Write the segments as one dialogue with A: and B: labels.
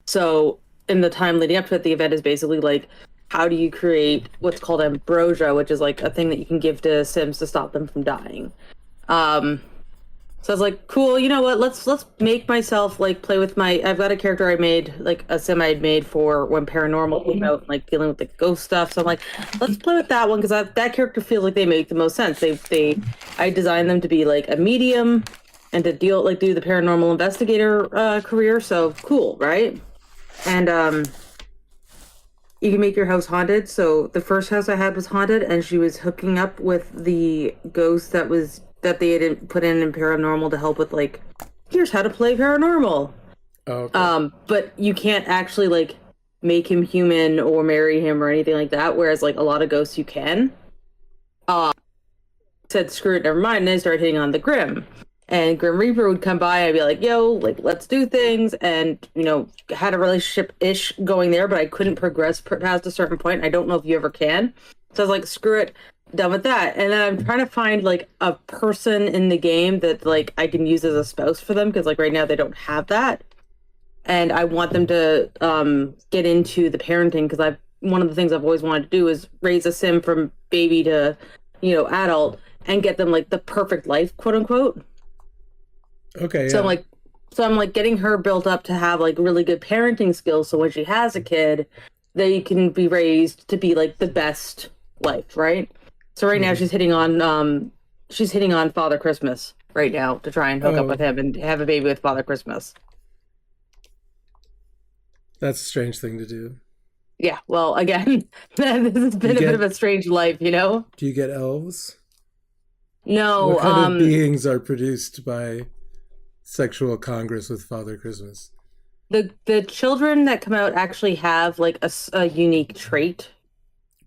A: So in the time leading up to it, the event is basically like, how do you create what's called ambrosia, which is like a thing that you can give to Sims to stop them from dying. Um, so I was like, cool, you know what? Let's make myself like play with my. I've got a character I made, like a sim I had made for when Paranormal came out, like dealing with the ghost stuff. So I'm like, let's play with that one because that character feels like they make the most sense. I designed them to be like a medium and to do the paranormal investigator career. So cool, right? And you can make your house haunted. So the first house I had was haunted, and she was hooking up with the ghost that they had put in paranormal to help with like, here's how to play paranormal.
B: Oh, okay.
A: But you can't actually like make him human or marry him or anything like that. Whereas like a lot of ghosts you can. Said screw it, never mind. And I started hitting on the Grim. And Grim Reaper would come by, I'd be like, yo, like, let's do things. And, had a relationship-ish going there, but I couldn't progress past a certain point. I don't know if you ever can. So I was like, screw it, done with that. And then I'm trying to find, like, a person in the game that, like, I can use as a spouse for them, because, like, right now they don't have that. And I want them to get into the parenting, because one of the things I've always wanted to do is raise a sim from baby to, adult, and get them, like, the perfect life, quote-unquote.
B: Okay. Yeah.
A: So I'm like getting her built up to have like really good parenting skills. So when she has a kid, they can be raised to be like the best life, right? So right now she's hitting on Father Christmas right now to try and hook up with him and have a baby with Father Christmas.
B: That's a strange thing to do.
A: Yeah. Well, again, this has been a bit of a strange life,
B: Do you get elves?
A: No.
B: What kind of beings are produced by sexual congress with Father Christmas?
A: The children that come out actually have like a unique trait.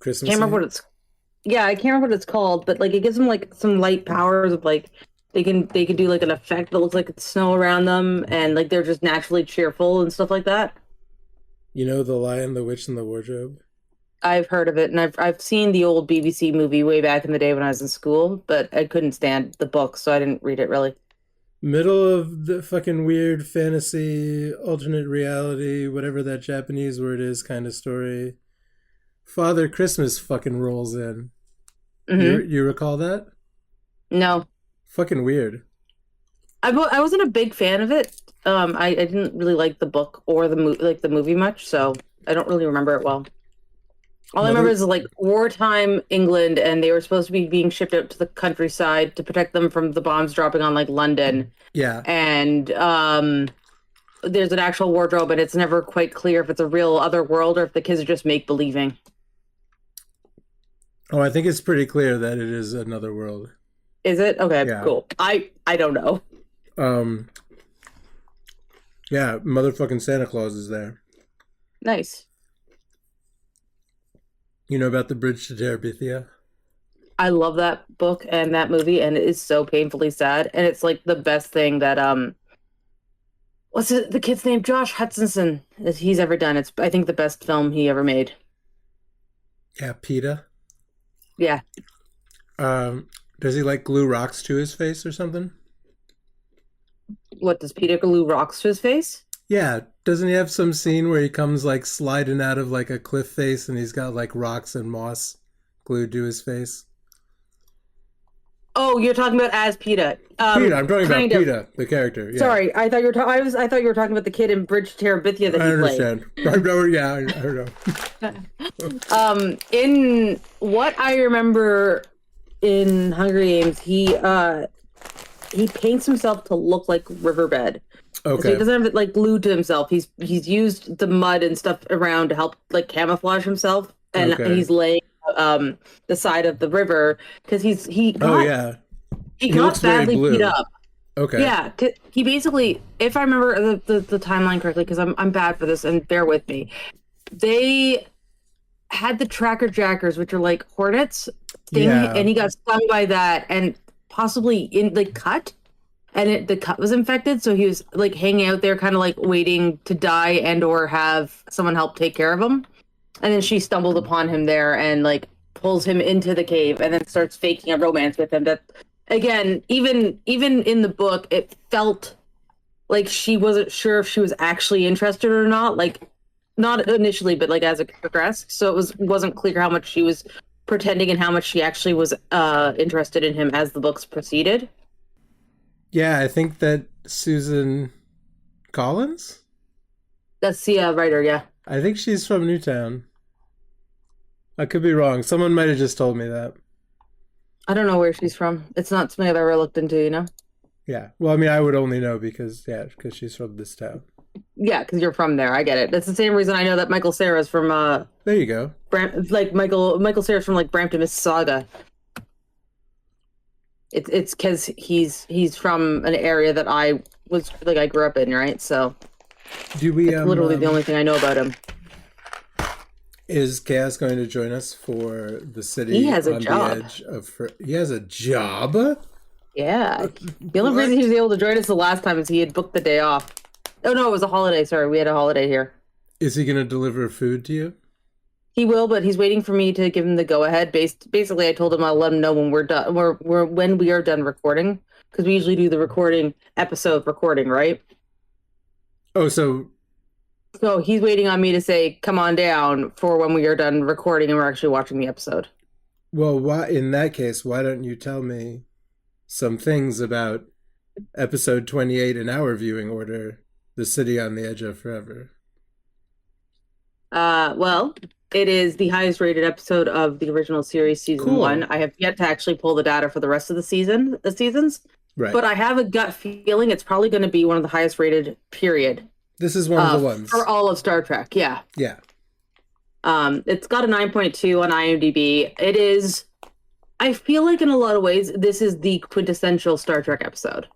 B: Christmas.
A: I can't remember what it's called, but like it gives them like some light powers of like they can do like an effect that looks like it's snow around them, and like they're just naturally cheerful and stuff like that.
B: The Lion, the Witch, and the Wardrobe?
A: I've heard of it, and I've seen the old BBC movie way back in the day when I was in school, but I couldn't stand the book, so I didn't read it really.
B: Middle of the fucking weird fantasy, alternate reality, whatever that Japanese word is, kind of story. Father Christmas fucking rolls in. Mm-hmm. You recall that?
A: No.
B: Fucking weird.
A: I wasn't a big fan of it. I didn't really like the book or the movie much, so I don't really remember it well. All I remember is like wartime England, and they were supposed to be being shipped out to the countryside to protect them from the bombs dropping on like London.
B: Yeah.
A: And there's an actual wardrobe, and it's never quite clear if it's a real other world or if the kids are just make believing.
B: Oh, I think it's pretty clear that it is another world.
A: Is it? Okay, yeah. Cool. I don't know.
B: Yeah, motherfucking Santa Claus is there.
A: Nice.
B: You know about the Bridge to Terabithia?
A: I love that book and that movie, and it is so painfully sad. And it's like the best thing that what's the kid's name? Josh Hutcherson. He's ever done. It's I think the best film he ever made.
B: Yeah, PETA.
A: Yeah.
B: Does he like glue rocks to his face or something?
A: What, does Peter glue rocks to his face?
B: Yeah, doesn't he have some scene where he comes like sliding out of like a cliff face and he's got like rocks and moss glued to his face?
A: Oh, you're talking about as PETA.
B: PETA, I'm talking about PETA, the character. Yeah.
A: Sorry, I thought you were I thought you were talking about the kid in Bridge to Terabithia that he
B: understand.
A: played.
B: I know.
A: In what I remember in Hunger Games, he paints himself to look like Riverbed.
B: Okay.
A: So he doesn't have it like glued to himself. He's used the mud and stuff around to help like camouflage himself, and he's laying the side of the river because he got badly beat up.
B: Okay.
A: Yeah, he basically, if I remember the timeline correctly, because I'm bad for this and bear with me, they had the tracker jackers, which are like hornets, and he got stung by that and possibly in the cut. And the cut was infected, so he was like hanging out there, kind of like waiting to die and or have someone help take care of him. And then she stumbled upon him there and like pulls him into the cave and then starts faking a romance with him. That again, even in the book, it felt like she wasn't sure if she was actually interested or not. Like not initially, but like as it progressed. So wasn't clear how much she was pretending and how much she actually was interested in him as the books proceeded.
B: Yeah, I think that Susan Collins?
A: That's the writer, yeah.
B: I think she's from Newtown. I could be wrong. Someone might have just told me that.
A: I don't know where she's from. It's not something I've ever looked into, you know?
B: Yeah. Well, I mean, I would only know because she's from this town.
A: Yeah, because you're from there. I get it. That's the same reason I know that Michael Cera's from
B: There you go.
A: Michael Cera's from like Brampton, Mississauga. It's because he's from an area that I grew up in, right? So
B: do we
A: it's literally the only thing I know about him.
B: Is Chaos going to join us for the city?
A: He has a job.
B: The edge of he has a job?
A: Yeah. The only reason he was able to join us the last time is he had booked the day off. Oh no, it was a holiday. Sorry, we had a holiday here.
B: Is he going to deliver food to you?
A: He will, but he's waiting for me to give him the go ahead. Basically, I told him I'll let him know when we're done. When we are done recording, because we usually do the episode recording, right?
B: Oh, so
A: he's waiting on me to say, "Come on down" for when we are done recording and we're actually watching the episode.
B: Well, in that case, why don't you tell me some things about episode 28 in our viewing order, The City on the Edge of Forever?
A: Well, it is the highest rated episode of the original series, season 1. I have yet to actually pull the data for the rest of the seasons.
B: Right.
A: But I have a gut feeling it's probably going to be one of the highest rated, period.
B: This is one of the ones.
A: For all of Star Trek, yeah.
B: Yeah.
A: It's got a 9.2 on IMDb. It is, I feel like in a lot of ways, this is the quintessential Star Trek episode.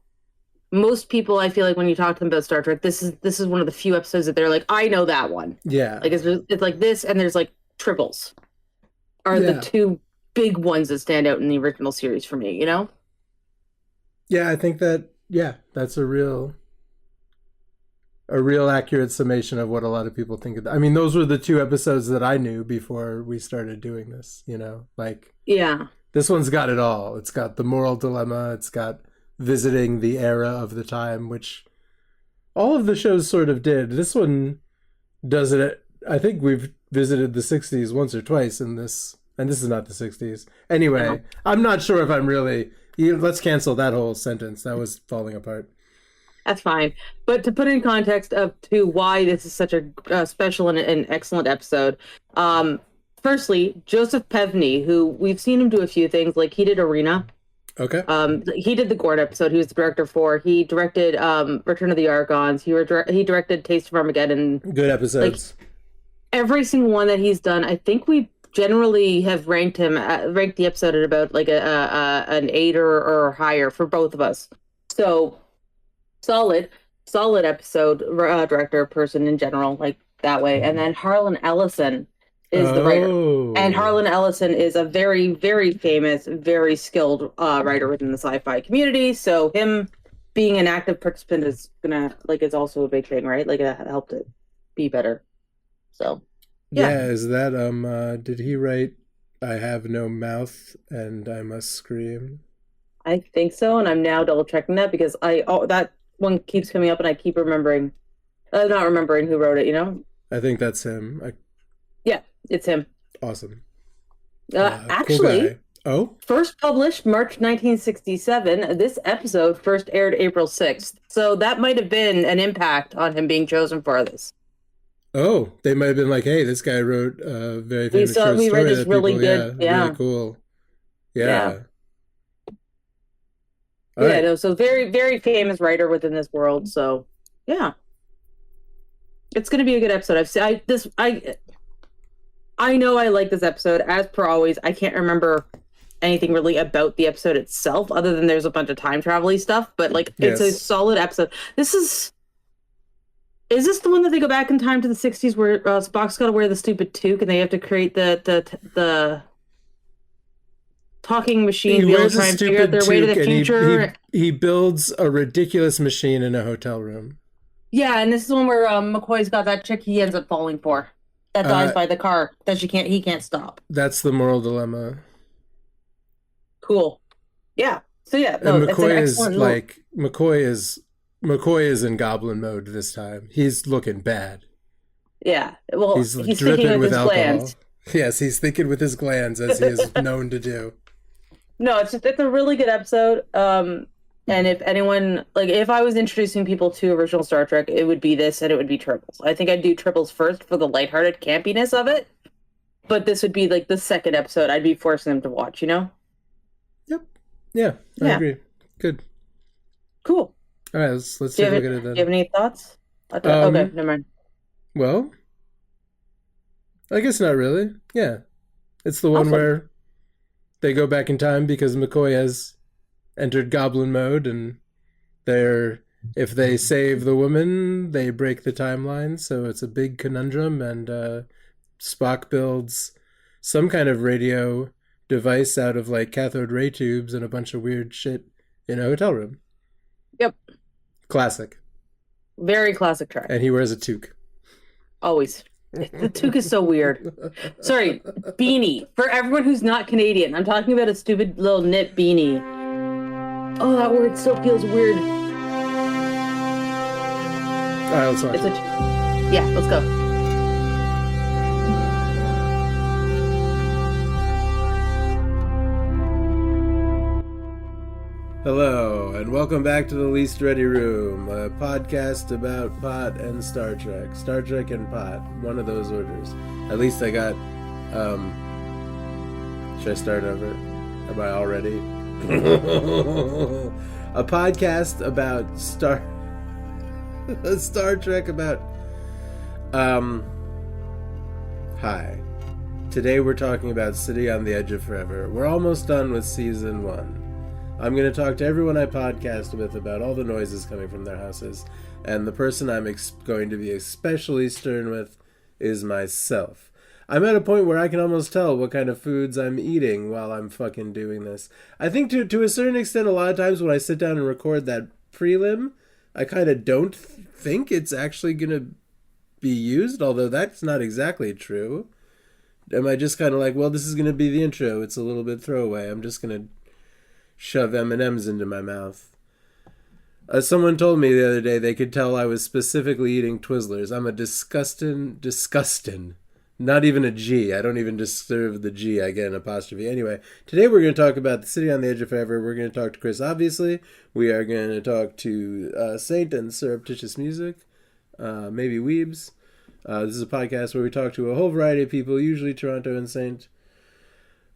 A: Most people, I feel like when you talk to them about Star Trek, this is one of the few episodes that they're like, I know that one.
B: Yeah.
A: Like it's like this, and there's like Tribbles are the two big ones that stand out in the original series for me, you know?
B: Yeah, I think that's a real accurate summation of what a lot of people think of that. I mean, those were the two episodes that I knew before we started doing this, you know? Like,
A: yeah.
B: This one's got it all. It's got the moral dilemma, it's got visiting the era of the time, which all of the shows sort of did. This one does it. I think we've visited the 60s once or twice in this, and this is not the 60s. Anyway, no. I'm not sure if I'm really... let's cancel that whole sentence. That was falling apart.
A: That's fine. But to put in context to why this is such a special and excellent episode, firstly, Joseph Pevney, who we've seen him do a few things, like he did Arena.
B: Okay.
A: He did the Gorn episode. He was the director for. He directed Return of the Argons. He directed Taste of Armageddon.
B: Good episodes.
A: Like, every single one that he's done, I think we generally have ranked the episode at about like an 8 or higher for both of us. So solid episode, director, person in general, like that way. And then Harlan Ellison is the writer, and Harlan Ellison is a very, very famous, very skilled writer within the sci-fi community. So him being an active participant is also a big thing, right? Like it helped it be better. So
B: yeah, is that did he write I Have No Mouth and I Must Scream?
A: I think so, and I'm now double checking that because that one keeps coming up and I keep remembering not remembering who wrote it, you know?
B: I think that's him.
A: Yeah, it's him.
B: Awesome.
A: Actually,
B: cool
A: first published March 1967. This episode first aired April 6th. So that might have been an impact on him being chosen for this.
B: Oh, they might have been like, hey, this guy wrote a very famous short story.
A: Read this really good. Yeah.
B: Really cool. Yeah.
A: Right. No, so very, very famous writer within this world. So, yeah. It's going to be a good episode. I know I like this episode. As per always, I can't remember anything really about the episode itself, other than there's a bunch of time travel-y stuff. But it's a solid episode. Is this the one that they go back in time to the 60s where Spock's got to wear the stupid toque and they have to create the talking machine to be able to try and figure out their way to the future?
B: He builds a ridiculous machine in a hotel room.
A: Yeah, and this is the one where McCoy's got that chick he ends up falling for. That dies by the car that he can't stop.
B: That's the moral dilemma.
A: Cool. Yeah. So yeah,
B: and McCoy is McCoy is in goblin mode this time. He's looking bad.
A: Yeah. Well,
B: He's
A: he's
B: dripping
A: thinking with his
B: alcohol.
A: glands.
B: Yes, he's thinking with his glands, as he is known to do.
A: No, it's a really good episode. And if anyone, like, if I was introducing people to original Star Trek, it would be this and it would be Tribbles. I think I'd do Tribbles first for the lighthearted campiness of it. But this would be, like, the second episode I'd be forcing them to watch, you know?
B: Yep. Yeah, I agree. Good.
A: Cool.
B: All right, let's take a look at it then.
A: Do you have any thoughts? Okay, never mind.
B: Well, I guess not really. Yeah. It's the one where they go back in time because McCoy has entered goblin mode, and if they save the woman, they break the timeline, so it's a big conundrum, and Spock builds some kind of radio device out of, like, cathode ray tubes and a bunch of weird shit in a hotel room.
A: Yep.
B: Classic.
A: Very classic track.
B: And he wears a toque.
A: Always. The toque is so weird. Sorry, beanie. For everyone who's not Canadian, I'm talking about a stupid little knit beanie. Oh, that word still feels weird.
B: All right, let's watch.
A: It's a toque. Yeah, let's go.
B: Hello, and welcome back to the Least Ready Room, a podcast about pot and Star Trek. Star Trek and pot, one of those orders. At least I got, should I start over? Am I already? A podcast about Star Trek about, hi. Today we're talking about City on the Edge of Forever. We're almost done with season 1. I'm going to talk to everyone I podcast with about all the noises coming from their houses, and the person I'm going to be especially stern with is myself. I'm at a point where I can almost tell what kind of foods I'm eating while I'm fucking doing this. I think to a certain extent, a lot of times when I sit down and record that prelim, I kind of don't think it's actually going to be used, although that's not exactly true. Am I just kind of like, well, this is going to be the intro, it's a little bit throwaway, I'm just going to shove M&Ms into my mouth. Someone told me the other day they could tell I was specifically eating Twizzlers. I'm a disgusting, not even a G. I don't even deserve the G. I get an apostrophe. Anyway, today we're going to talk about the City on the Edge of Forever. We're going to talk to Chris, obviously. We are going to talk to Saint and Surreptitious Music, maybe Weebs. This is a podcast where we talk to a whole variety of people, usually Toronto and Saint.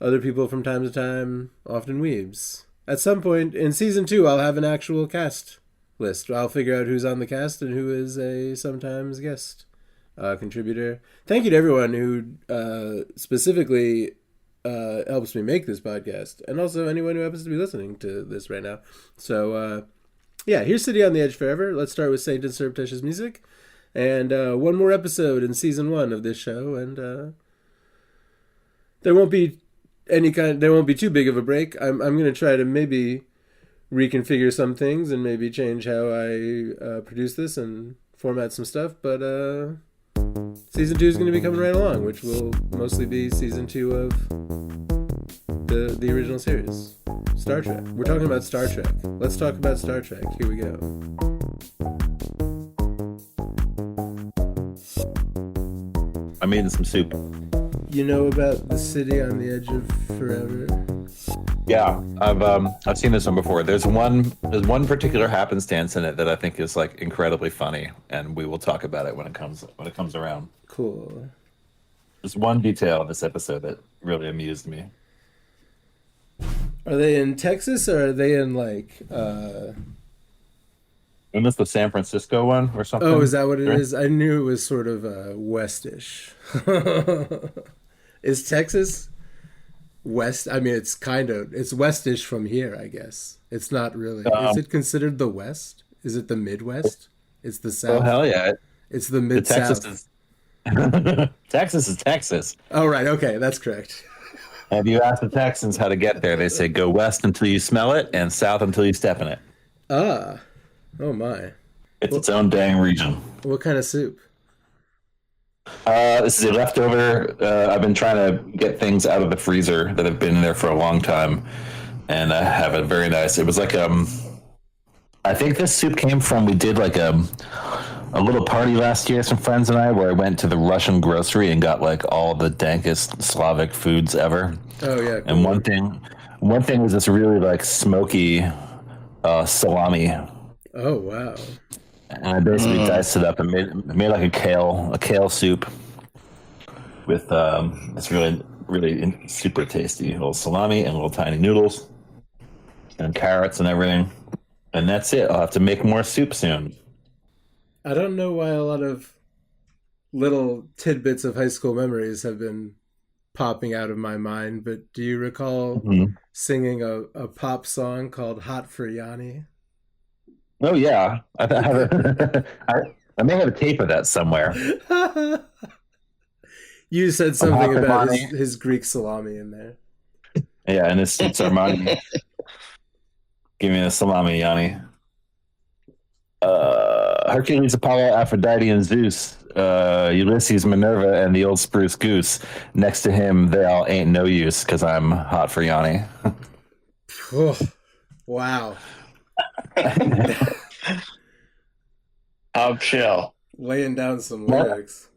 B: Other people from time to time, often Weebs. At some point in season 2, I'll have an actual cast list. I'll figure out who's on the cast and who is a sometimes guest contributor. Thank you to everyone who specifically helps me make this podcast, and also anyone who happens to be listening to this right now. So, yeah, here's City on the Edge Forever. Let's start with Saint and Surreptitious Music, and one more episode in season 1 of this show, and there won't be too big of a break. I'm going to try to maybe reconfigure some things and maybe change how I produce this and format some stuff, but season 2 is going to be coming right along, which will mostly be season 2 of the original series, Star Trek. We're talking about Star Trek. Let's talk about Star Trek. Here we go.
C: I'm eating some soup.
B: You know about the City on the Edge of Forever?
C: Yeah, I've seen this one before. There's one particular happenstance in it that I think is like incredibly funny, and we will talk about it when it comes around.
B: Cool.
C: There's one detail in this episode that really amused me.
B: Are they in Texas or are they in like
C: Isn't this the San Francisco one or something?
B: Oh, is that what it is? I knew it was sort of westish. Is Texas west? I mean, it's westish from here, I guess. It's not really. Is it considered the West? Is it the Midwest? It's the South.
C: Oh, hell yeah.
B: It's the Mid-South.
C: Texas is Texas.
B: Oh, right. Okay. That's correct.
C: And if you ask the Texans how to get there, they say go west until you smell it and south until you step in it.
B: Ah. Oh, my.
C: It's its own dang region.
B: What kind of soup?
C: This is a leftover. I've been trying to get things out of the freezer that have been in there for a long time, and I have a very nice. It was like I think this soup came from, we did like a little party last year, some friends and I, where I went to the Russian grocery and got like all the dankest Slavic foods ever.
B: Oh yeah,
C: And
B: cool.
C: one thing was this really like smoky salami.
B: Oh wow.
C: And I basically diced it up and made like a kale soup with it's really super tasty little salami and little tiny noodles and carrots and everything. And that's it. I'll have to make more soup soon.
B: I don't know why a lot of little tidbits of high school memories have been popping out of my mind, but do you recall singing a pop song called Hot for Yanni?
C: Oh yeah, I I may have a tape of that somewhere.
B: You said
C: Hot
B: something
C: for
B: about
C: Yanni.
B: his Greek salami in there.
C: Yeah, and it's Armani. Give me the salami, Yanni. Hercules, Apollo, Aphrodite, and Zeus. Ulysses, Minerva, and the old spruce goose. Next to him, they all ain't no use because I'm hot for Yanni.
B: Oh, wow.
D: I'm chill.
B: Laying down some lyrics.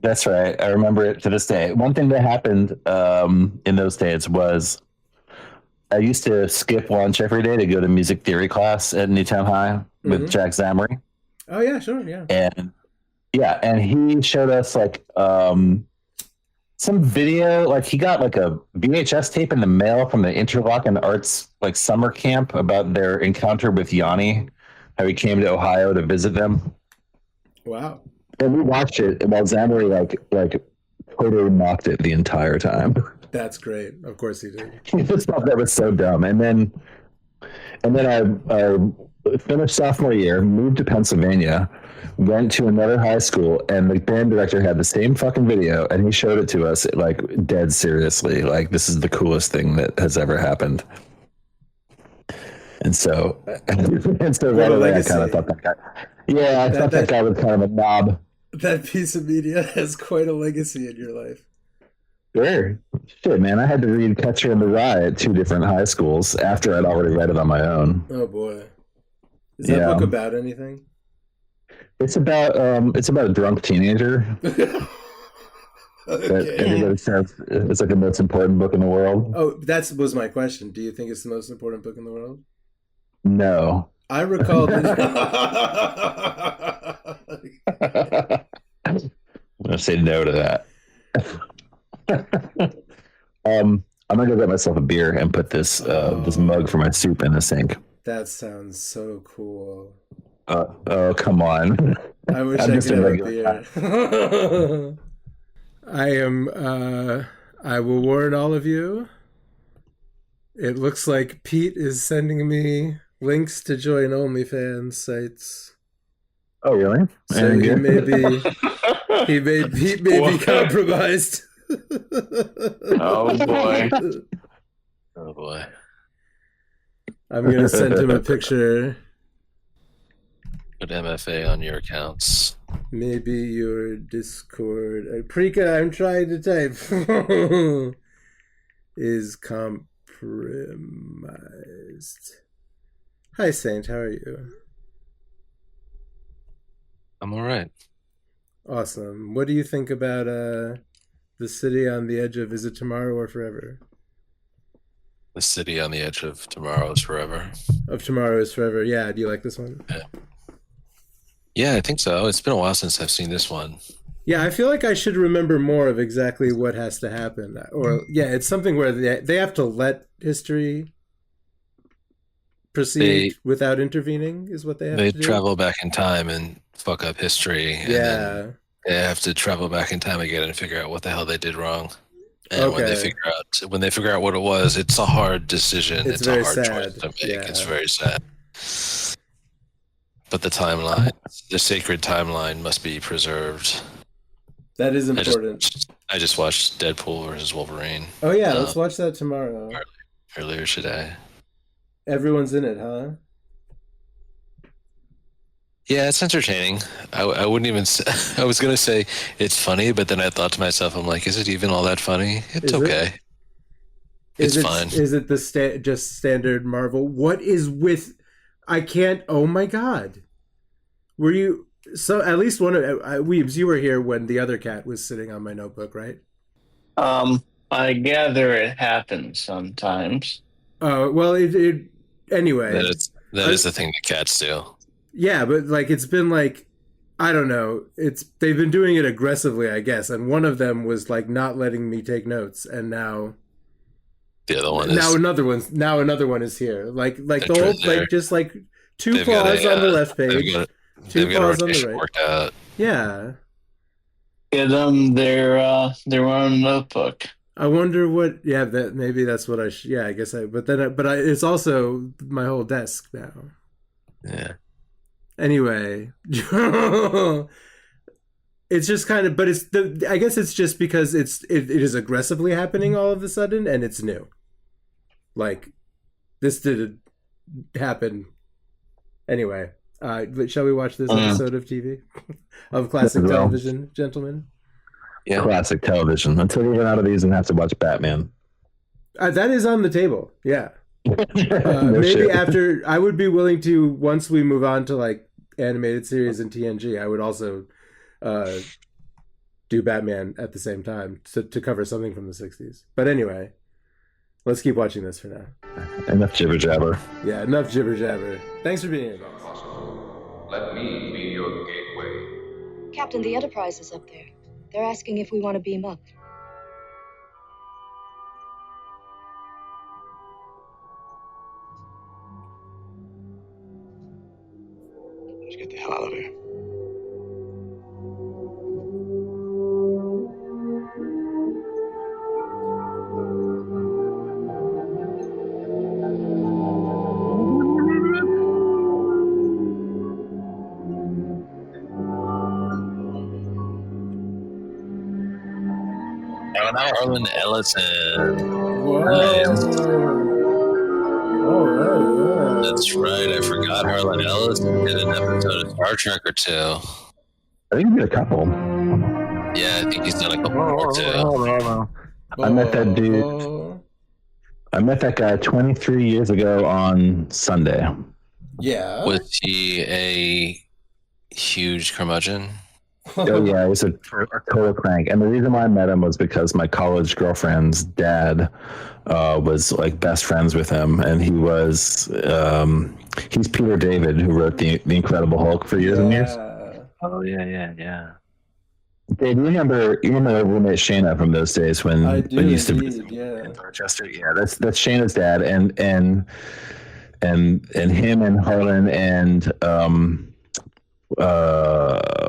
C: That's right. I remember it to this day. One thing that happened in those days was I used to skip lunch every day to go to music theory class at Newtown High with Jack Zamory.
B: Oh yeah, sure, yeah.
C: And he showed us like some video, like he got like a VHS tape in the mail from the Interlochen Arts like summer camp about their encounter with Yanni, how he came to Ohio to visit them.
B: Wow.
C: And we watched it while Zamory like totally mocked it the entire time.
B: That's great. Of course he did.
C: He just thought that was so dumb. And then I finished sophomore year, moved to Pennsylvania, went to another high school, and the band director had the same fucking video, and he showed it to us like dead seriously. Like, this is the coolest thing that has ever happened. And so right away, I kind of thought that guy. Yeah, I thought that guy was kind of a knob.
B: That piece of media has quite a legacy in your life.
C: Sure. Shit, man. I had to read Catcher in the Rye at 2 different high schools after I'd already read it on my own.
B: Oh boy. Is that book about anything?
C: It's about a drunk teenager.
B: Okay.
C: That everybody says it's like the most important book in the world.
B: Oh, that was my question. Do you think it's the most important book in the world?
C: No.
B: I recall that.
C: I'm gonna say no to that. I'm gonna go get myself a beer and put this mug for my soup in the sink.
B: That sounds so cool.
C: Oh, come on.
B: I wish I could have a beer. I will warn all of you. It looks like Pete is sending me links to join OnlyFans sites.
C: Oh, really?
B: So he may be compromised.
D: Oh boy.
E: Oh boy.
B: I'm gonna send him a picture.
E: Put MFA on your accounts.
B: Maybe your Discord. Prika, I'm trying to type. Is compromised. Hi, Saint. How are you?
E: I'm all right.
B: Awesome. What do you think about the city on the edge of Is It Tomorrow or Forever?
E: The city on the edge of tomorrow is forever.
B: Of Tomorrow is Forever. Yeah. Do you like this one?
E: Yeah, I think so. It's been a while since I've seen this one.
B: Yeah, I feel like I should remember more of exactly what has to happen. Or, yeah, it's something where they have to let history proceed without intervening is what they have to do.
E: They travel back in time and fuck up history. And then they have to travel back in time again and figure out what the hell they did wrong. And when they figure out what it was, it's a hard decision. It's a hard choice to make. Yeah. It's very sad. But the timeline, the sacred timeline, must be preserved.
B: That is important.
E: I just watched Deadpool versus Wolverine.
B: Oh yeah, let's watch that tomorrow.
E: Earlier today.
B: Everyone's in it, huh?
E: Yeah, it's entertaining. I wouldn't even say, I was going to say it's funny, but then I thought to myself, I'm like, is it even all that funny? It's okay. It's fine.
B: Is it the just standard Marvel? What is with... I can't. Oh my god, were you? So at least one of Weebs, you were here when the other cat was sitting on my notebook, right?
D: I gather it happens sometimes.
B: Well, it anyway.
E: That is the thing that cats do.
B: Yeah, but like it's been like I don't know. They've been doing it aggressively, I guess, and one of them was like not letting me take notes, and now
E: the other one
B: now another one is here. Like the whole
E: there.
B: like just like two paws on the left page, two paws on the right.
E: Worked out.
B: Yeah.
D: Get them their own notebook.
B: I wonder what. Yeah, that maybe that's what I. Yeah, I guess I. But it's also my whole desk now.
E: Yeah.
B: Anyway, it's just kind of. But I guess it's just because it is aggressively happening all of a sudden, and it's new. Like, this didn't happen. Anyway, shall we watch this episode of TV of classic television, gentlemen?
E: Yeah.
C: Classic television. Until we run out of these and have to watch Batman.
B: That is on the table. Yeah.
C: No
B: Maybe
C: shit.
B: after, I would be willing to, once we move on to like animated series and TNG, I would also do Batman at the same time to cover something from the 60s. But anyway, let's keep watching this for now.
C: Enough jibber jabber.
B: Yeah, enough jibber jabber. Thanks for being here, guys.
F: Let me be your gateway.
G: Captain, the Enterprise is up there. They're asking if we want to beam up.
F: Let's get the hell out of here.
E: Harlan Ellison.
B: Whoa.
E: Nice.
B: All right.
E: That's right. I forgot Harlan Ellison did an episode of Star Trek or two.
C: I think we did a couple.
E: Yeah, I think he's done a couple more too.
C: I met that dude. I met that guy 23 years ago on Sunday.
B: Yeah.
E: Was he a huge curmudgeon?
C: Oh yeah, he was a total crank. And the reason why I met him was because my college girlfriend's dad was like best friends with him, and he was he's Peter David, who wrote the Incredible Hulk for years and years.
D: Oh yeah.
C: Dave, you remember my roommate Shayna from those days when
B: I do
C: when you used to
B: indeed, yeah.
C: in Dorchester? Yeah, that's Shayna's dad, and him and Harlan and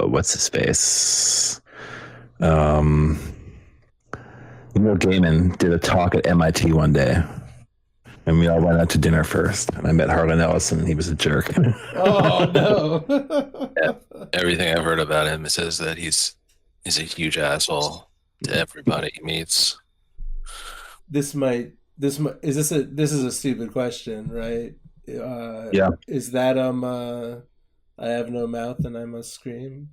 C: what's his face? Neil Gaiman did a talk at MIT one day, and we all went out to dinner first. And I met Harlan Ellison. He was a jerk.
B: Oh no.
E: Yeah. Everything I've heard about him says that he's a huge asshole to everybody he meets.
B: This is a stupid question, right?
C: Yeah.
B: Is that I have no mouth and I must scream?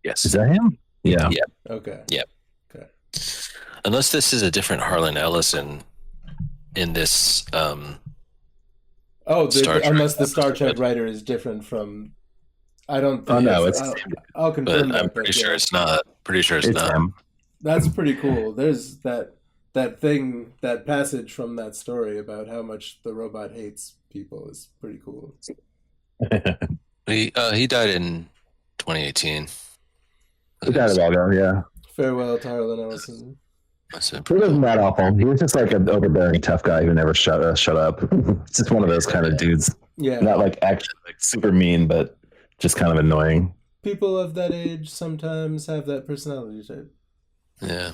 E: Yes.
C: Is that him? Yeah.
E: Yeah.
B: Okay.
E: Yeah.
B: Okay.
E: Unless this is a different Harlan Ellison in this
B: Oh,
E: Star Trek
B: unless the Star
E: episode.
B: Trek writer is different from. I don't. Think
C: Oh no,
B: I'll confirm
E: but
B: that.
E: I'm pretty sure
B: yeah.
E: it's not. Pretty sure it's not.
C: him.
B: That's pretty cool. There's that passage from that story about how much the robot hates people is pretty cool.
E: He died in 2018.
C: We got it all go, yeah.
B: Farewell to Harlan Ellison.
C: He wasn't that awful. He was just like an overbearing tough guy who never shut up. It's just one of those kind of dudes.
B: Yeah.
C: Not like actually like super mean, but just kind of annoying.
B: People of that age sometimes have that personality type.
E: Yeah.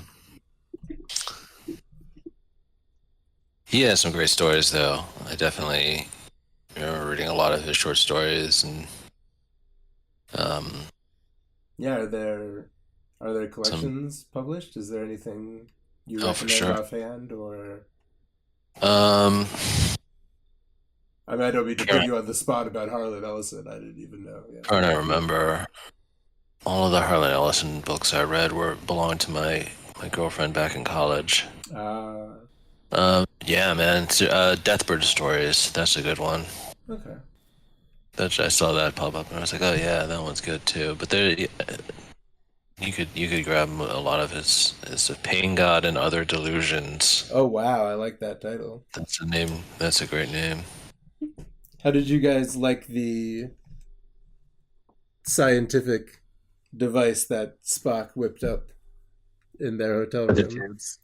E: He has some great stories, though. I definitely remember reading a lot of his short stories, and
B: Yeah, are there collections published? Is there anything you recommend
E: for sure.
B: offhand, or
E: um,
B: I mean, I don't mean to put you on the spot about Harlan Ellison. I didn't even know. Yeah.
E: trying to remember. All of the Harlan Ellison books I read belonged to my girlfriend back in college. Yeah, man. Deathbird Stories. That's a good one.
B: Okay.
E: I saw that pop up, and I was like, oh yeah, that one's good too. But there, you could grab a lot of his Pain God and Other Delusions.
B: Oh wow, I like that title.
E: That's a name. That's a great name.
B: How did you guys like the scientific device that Spock whipped up in their hotel room?
C: Tubes.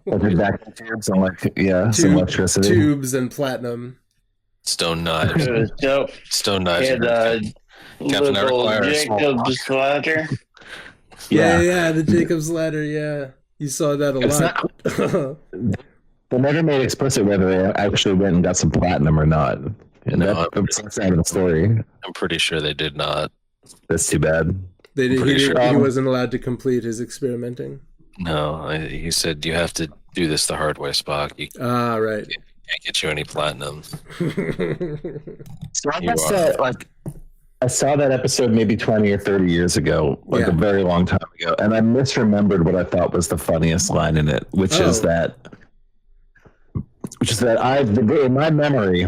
C: Vacuum tubes and some electricity.
B: Tubes and platinum.
E: Stone knives.
D: It was dope.
E: Stone knives.
D: And
E: Captain
D: little
E: Everfire,
D: Jacob's ladder.
B: Yeah, the Jacob's ladder. Yeah, you saw that a lot.
C: They never made explicit whether they actually went and got some platinum or not. And that's out of the story.
E: I'm pretty sure they did not.
C: That's too bad.
B: He wasn't allowed to complete his experimenting.
E: No, he said you have to do this the hard way, Spock.
B: Right.
E: Can't get you any platinum.
C: So I guess I saw that episode maybe 20 or 30 years ago, a very long time ago, and I misremembered what I thought was the funniest line in it, which is that in my memory,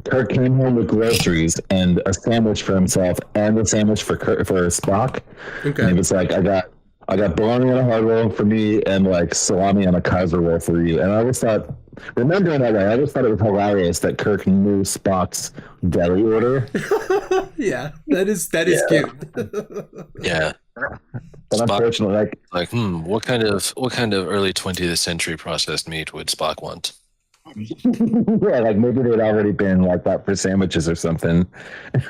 C: Kirk came home with groceries and a sandwich for himself and a sandwich for Spock. Okay. And he was like, I got bologna on a hard roll for me and like salami on a Kaiser roll for you. And I always thought, remembering that way, I just thought it was hilarious that Kirk knew Spock's deli order.
B: Yeah, that is cute.
E: Yeah.
C: But unfortunately,
E: what kind of early 20th century processed meat would Spock want?
C: Yeah, like maybe they'd already been like that for sandwiches or something.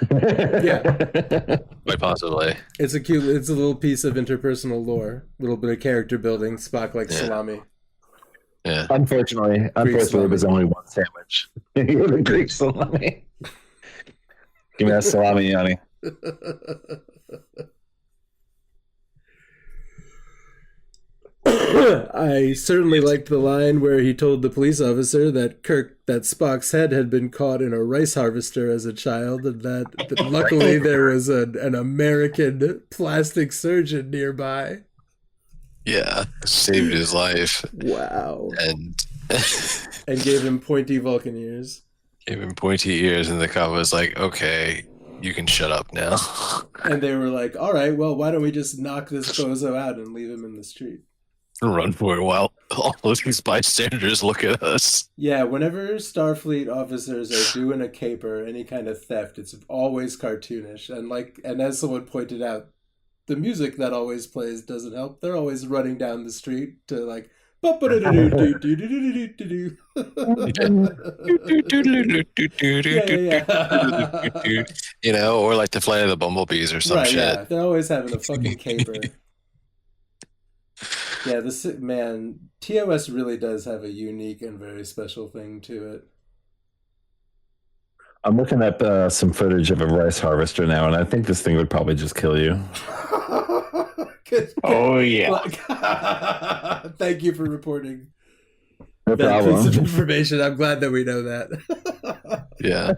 B: Yeah,
E: quite possibly.
B: It's a little piece of interpersonal lore, a little bit of character building. Spock likes salami.
E: Yeah.
C: Unfortunately, it was only one sandwich. The Greek salami. Give me that salami, Yanni.
B: I certainly liked the line where he told the police officer that Spock's head had been caught in a rice harvester as a child, and that luckily there was an American plastic surgeon nearby.
E: Yeah, saved his life.
B: Wow.
E: And
B: gave him pointy Vulcan ears.
E: Gave him pointy ears, and the cop was like, okay, you can shut up now.
B: And they were like, all right, well, why don't we just knock this bozo out and leave him in the street?
E: Run for it while all of these bystanders look at us.
B: Yeah, whenever Starfleet officers are doing a caper, any kind of theft, it's always cartoonish. And as someone pointed out, the music that always plays doesn't help. They're always running down the street to like
E: you know, or like the Flight of the Bumblebees or some shit.
B: Yeah, they're always having a fucking caper. Yeah, TOS really does have a unique and very special thing to it.
C: I'm looking at some footage of a rice harvester now, and I think this thing would probably just kill you.
D: Oh, yeah.
B: Thank you for reporting
C: no
B: that
C: problem.
B: piece of information. I'm glad that we know that.
E: Yeah.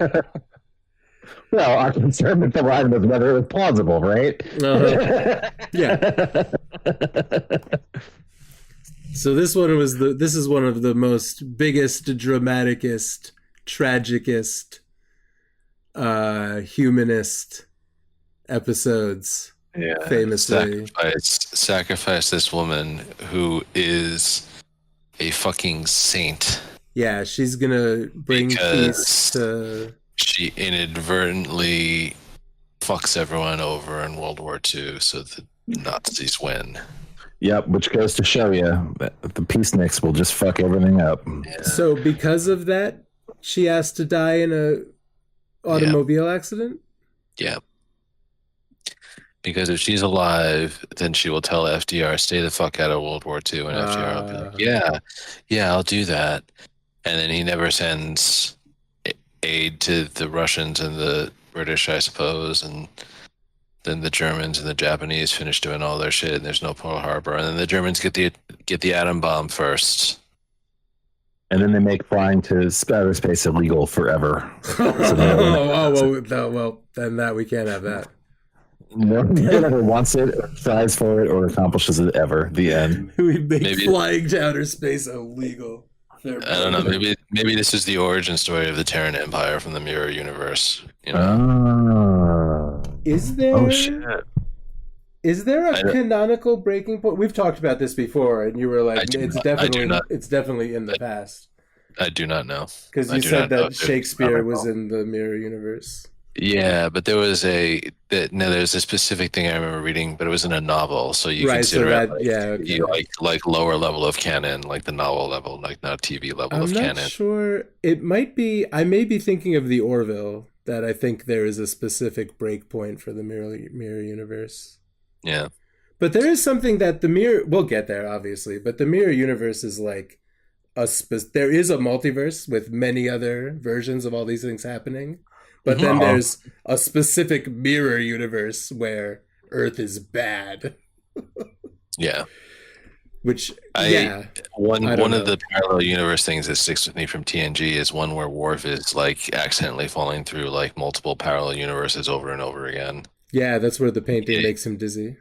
C: Well, our concern with the line was whether it was plausible, right?
B: Yeah. So this is one of the most biggest, dramaticest, tragicest, humanist episodes.
E: Yeah.
B: Famously.
E: Sacrifice this woman who is a fucking saint.
B: Yeah, she's gonna bring peace to...
E: She inadvertently fucks everyone over in World War II so the Nazis win.
C: Yep, which goes to show you that the peaceniks will just fuck everything up.
E: Yeah.
B: So because of that, she asked to die in a automobile accident?
E: Yeah. Because if she's alive, then she will tell FDR, stay the fuck out of World War II, and FDR will be like, yeah, I'll do that. And then he never sends aid to the Russians and the British, I suppose, and then the Germans and the Japanese finish doing all their shit, and there's no Pearl Harbor, and then the Germans get the atom bomb first,
C: and then they make flying to outer space illegal forever.
B: Well, then that we can't have that.
C: No one ever wants it, or tries for it, or accomplishes it ever. The end.
B: We make flying to outer space illegal.
E: I don't know. Maybe this is the origin story of the Terran Empire from the Mirror Universe. You know?
B: Is there?
C: Oh shit!
B: Is there a canonical breaking point? We've talked about this before, and you were like, "It's definitely in the past."
E: I do not know
B: Because you said that Shakespeare was in the Mirror Universe.
E: Yeah, but there's a specific thing I remember reading, but it was in a novel, so you consider it like lower level of canon, like the novel level, like not TV level of canon. I'm not
B: sure. It might be. I may be thinking of the Orville. That I think there is a specific breakpoint for the Mirror Universe.
E: Yeah,
B: but there is something that the Mirror. We'll get there, obviously, but the Mirror Universe is like there is a multiverse with many other versions of all these things happening. But then there's a specific mirror universe where Earth is bad.
E: Yeah.
B: Which,
E: one of the parallel universe things that sticks with me from TNG is one where Worf is like accidentally falling through like multiple parallel universes over and over again.
B: Yeah, that's where the painting makes him dizzy.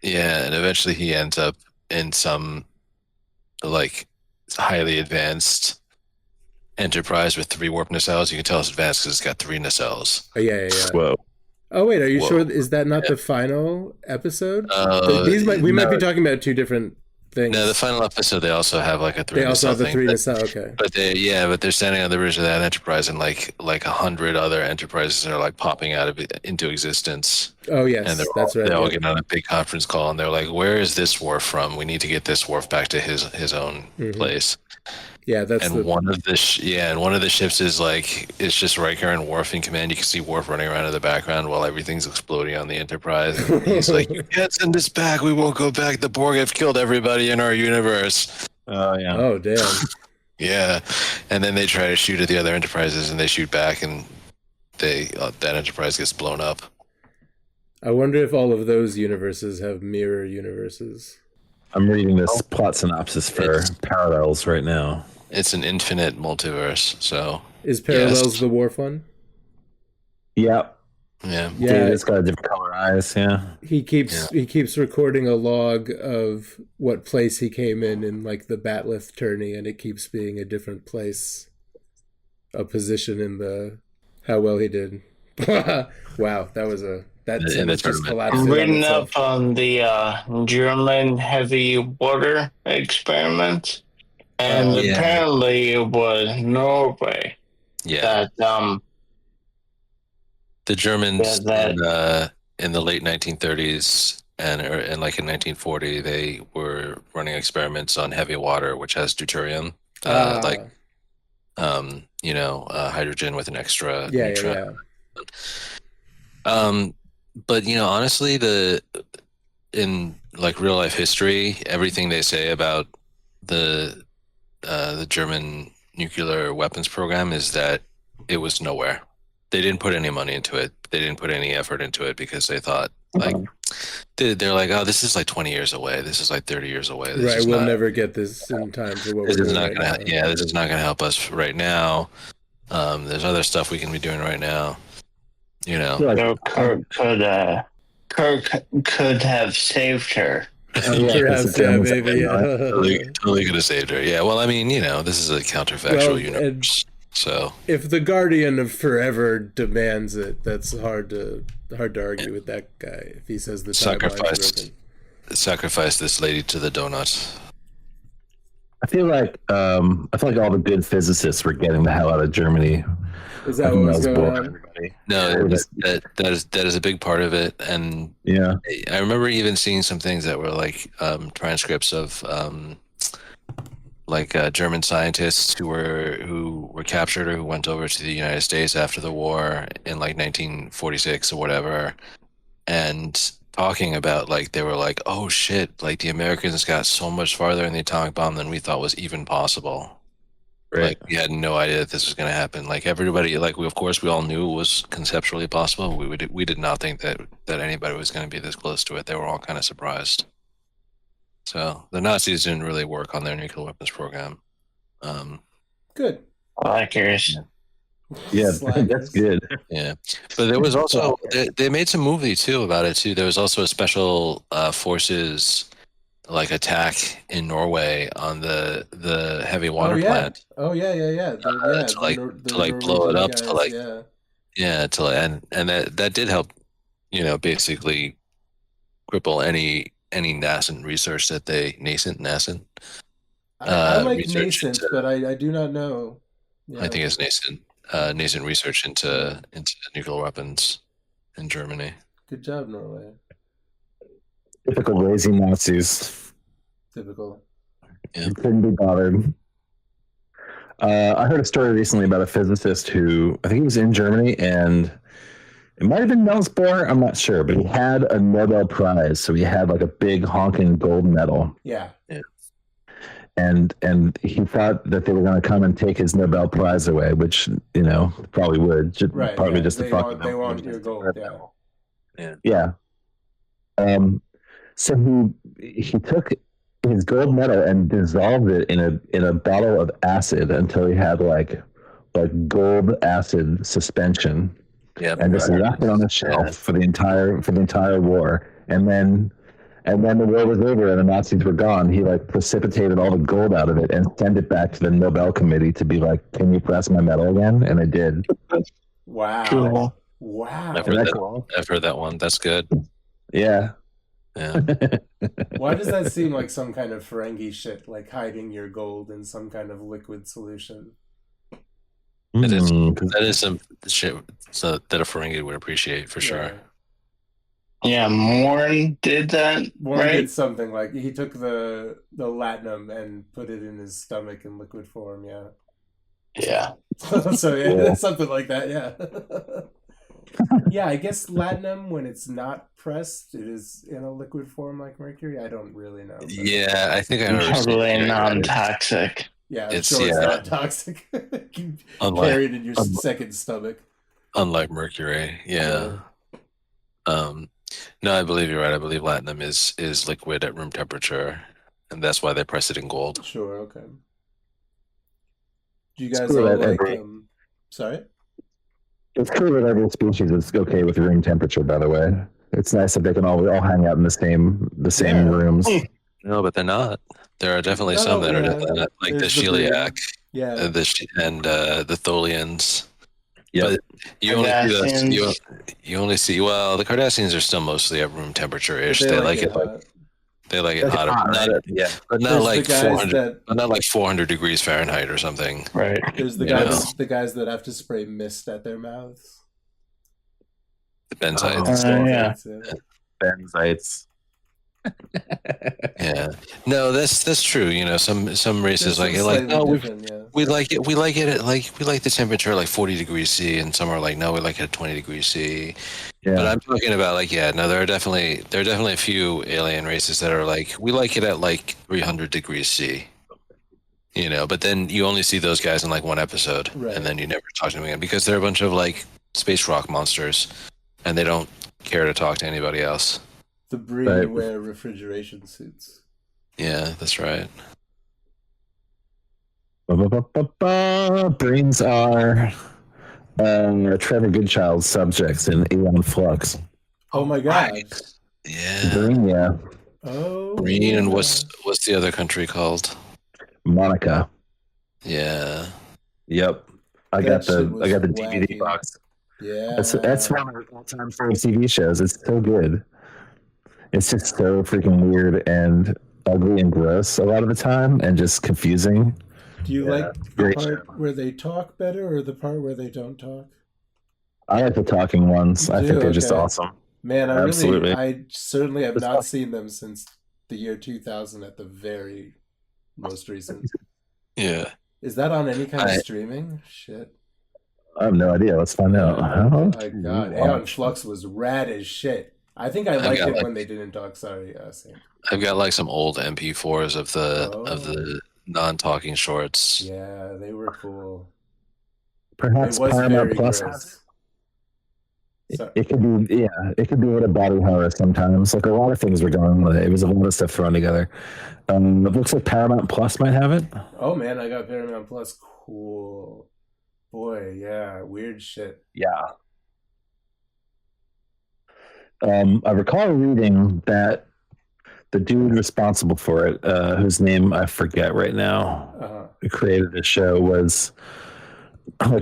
E: Yeah, and eventually he ends up in some like highly advanced Enterprise with 3 warp nacelles. You can tell it's advanced because it's got 3 nacelles.
B: Oh, yeah.
C: Whoa.
B: Oh, wait, are you sure? Is that not the final episode? We might be talking about 2 different things.
E: No, the final episode, they also have like a 3
B: They also have the 3
E: thing,
B: nacelle, okay.
E: But they're standing on the bridge of that Enterprise, and like 100 other Enterprises are like popping out of it into existence.
B: Oh, yes,
E: and
B: that's right.
E: They all get on a big conference call, and they're like, where is this Worf from? We need to get this Worf back to his own place.
B: Yeah, that's
E: one of the ships is like it's just Riker and Worf in command. You can see Worf running around in the background while everything's exploding on the Enterprise. And he's like, "You can't send us back. We won't go back. The Borg have killed everybody in our universe."
C: Oh yeah.
B: Oh damn.
E: Yeah, and then they try to shoot at the other Enterprises, and they shoot back, and that Enterprise gets blown up.
B: I wonder if all of those universes have mirror universes.
C: I'm reading this plot synopsis for Parallels right now.
E: It's an infinite multiverse, so...
B: Is Parallels the Worf one?
C: Yep.
E: Yeah.
C: David's got a different color eyes, yeah.
B: He keeps recording a log of what place he came in like the Batleth tourney, and it keeps being a different place. A position in the... How well he did. Wow, that was a... That's just collapsed.
D: Written up on the German heavy water experiment, and apparently it was Norway.
E: Yeah.
D: That
E: the Germans in the late 1930s and like in 1940, they were running experiments on heavy water, which has deuterium, hydrogen with an extra neutron. But honestly, in like real life history, everything they say about the German nuclear weapons program is that it was nowhere. They didn't put any money into it. They didn't put any effort into it because they thought they're like, oh, this is like 20 years away. This is like 30 years away.
B: We'll never get this in time for what we're doing right now.
E: Yeah, this is not going to help us right now. There's other stuff we can be doing right now.
D: So Kirk could have saved her.
E: Totally could have saved her. Yeah, well, I mean, this is a counterfactual universe. So
B: if the Guardian of Forever demands it, that's hard to argue with that guy. If he says the
E: sacrifice this lady to the donuts.
C: I feel like all the good physicists were getting the hell out of Germany.
B: Is that what was going on?
E: No, that is a big part of it, and
C: yeah,
E: I remember even seeing some things that were like transcripts of German scientists who were captured or who went over to the United States after the war in like 1946 or whatever, and talking about like they were like, oh shit, like the Americans got so much farther in the atomic bomb than we thought was even possible. Right. Like we had no idea that this was going to happen. Like everybody, like we all knew it was conceptually possible. We did not think that anybody was going to be this close to it. They were all kind of surprised. So the Nazis didn't really work on their nuclear weapons program.
B: Good.
D: Slackers.
C: Yeah, that's good.
E: Yeah, but there was also they made some movie too about it too. There was also a special forces like attack in Norway on the heavy water plant.
B: Oh yeah.
E: To blow it up, and that did help, basically cripple any nascent research that nascent.
B: I like
E: research
B: nascent, but I do not know.
E: I think it's nascent research into nuclear weapons in Germany.
B: Good job, Norway.
C: Typical lazy Nazis.
B: Typical.
E: Yeah.
C: Couldn't be bothered. I heard a story recently about a physicist who, I think he was in Germany, and it might have been Niels Bohr, I'm not sure, but he had a Nobel Prize, so he had like a big honking gold medal.
B: Yeah.
C: And he thought that they were going to come and take his Nobel Prize away, which, probably would.
B: Right.
C: Probably just
B: they
C: to fuck
B: want,
C: with
B: they want your gold, yeah.
C: Yeah. So he took his gold medal and dissolved it in a bottle of acid until he had like gold acid suspension.
E: Yeah.
C: And just left it on the shelf for the entire war. And then the war was over and the Nazis were gone. He like precipitated all the gold out of it and sent it back to the Nobel Committee to be like, "Can you press my medal again?" And they did.
B: Wow.
D: Cool.
B: Wow.
E: I've heard that one. That's good.
C: Yeah.
E: Yeah.
B: Why does that seem like some kind of Ferengi shit, like hiding your gold in some kind of liquid solution?
E: That is some shit that a Ferengi would appreciate for sure.
D: Yeah, Morn did that,
B: Morn
D: right?
B: did something like he took the latinum and put it in his stomach in liquid form. Yeah.
D: Yeah.
B: So yeah, something like that. Yeah. Yeah, I guess latinum, when it's not pressed, it is in a liquid form like mercury. I don't really know.
E: Yeah, I think I understand.
D: Probably non-toxic.
B: Yeah,
E: It's
B: not toxic. You carry it in your second stomach.
E: Unlike mercury, yeah. No, I believe you're right. I believe latinum is liquid at room temperature, and that's why they press it in gold.
B: Sure, okay. Do you guys all like sorry?
C: It's cool that every species is okay with room temperature, by the way. It's nice that they can all
B: hang out in the
C: same rooms.
E: No, but they're not. There are definitely some that are not, like the Cheliac, and the Tholians. Yeah, but you only see well, the Cardassians are still mostly at room temperature ish. They like it hotter, but not like 400. But not like 400 degrees Fahrenheit or something.
D: Right.
B: There's the guys that have to spray mist at their mouths.
E: The benzites.
C: Benzites.
E: Yeah. No, that's true. Some races we like the temperature like 40 degrees C, and some are like, no, we like it at 20 degrees C. Yeah. But I'm talking about there are definitely a few alien races that are like, we like it at like 300 degrees C. But then you only see those guys in like one episode, and then you never talk to them again because they're a bunch of like space rock monsters, and they don't care to talk to anybody else.
B: The breed wear refrigeration suits.
E: Yeah, that's right.
C: Brains are Trevor Goodchild's subjects in Aeon Flux.
B: Oh my god.
E: Yeah.
C: Breen, yeah.
B: Oh.
E: Breen, and what's the other country called?
C: Monica.
E: Yeah.
C: Yep. I got the DVD box.
B: Yeah.
C: That's one of my all-time favorite TV shows. It's so good. It's just so freaking weird and ugly and gross a lot of the time, and just confusing.
B: Do you like the part where they talk better, or the part where they don't talk?
C: I like the talking ones. I think they're just awesome.
B: Man, I certainly have not seen them since the year 2000 at the very most recent.
E: Yeah.
B: Is that on any kind of streaming? Shit.
C: I have no idea. Let's find out.
B: Oh my god. Aeon Flux was rad as shit. I think I liked it when they didn't talk. Sorry, Sam.
E: I've got like some old MP4s of the non-talking shorts.
B: Yeah, they were cool.
C: Perhaps Paramount Plus. It could be, it could be a body horror sometimes. Like a lot of things were going with it. It was a lot of stuff thrown together. It looks like Paramount Plus might have it.
B: Oh man, I got Paramount Plus. Cool. Boy, yeah, weird shit.
C: Yeah. I recall reading that the dude responsible for it, whose name I forget right now, who created the show, was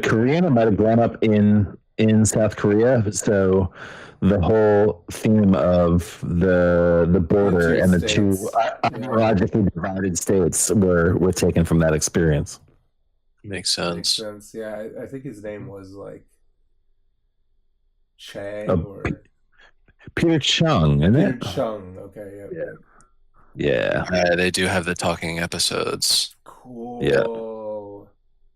C: Korean. I might have grown up in South Korea, so the whole theme of the border and the two ideologically divided states were taken from that experience.
E: Makes sense.
B: Yeah, I think his name was like Chang or
C: Peter Chung, isn't
B: Peter
C: it?
B: Chung. Okay,
C: Yeah.
E: They do have the talking episodes.
B: Cool.
C: Yeah.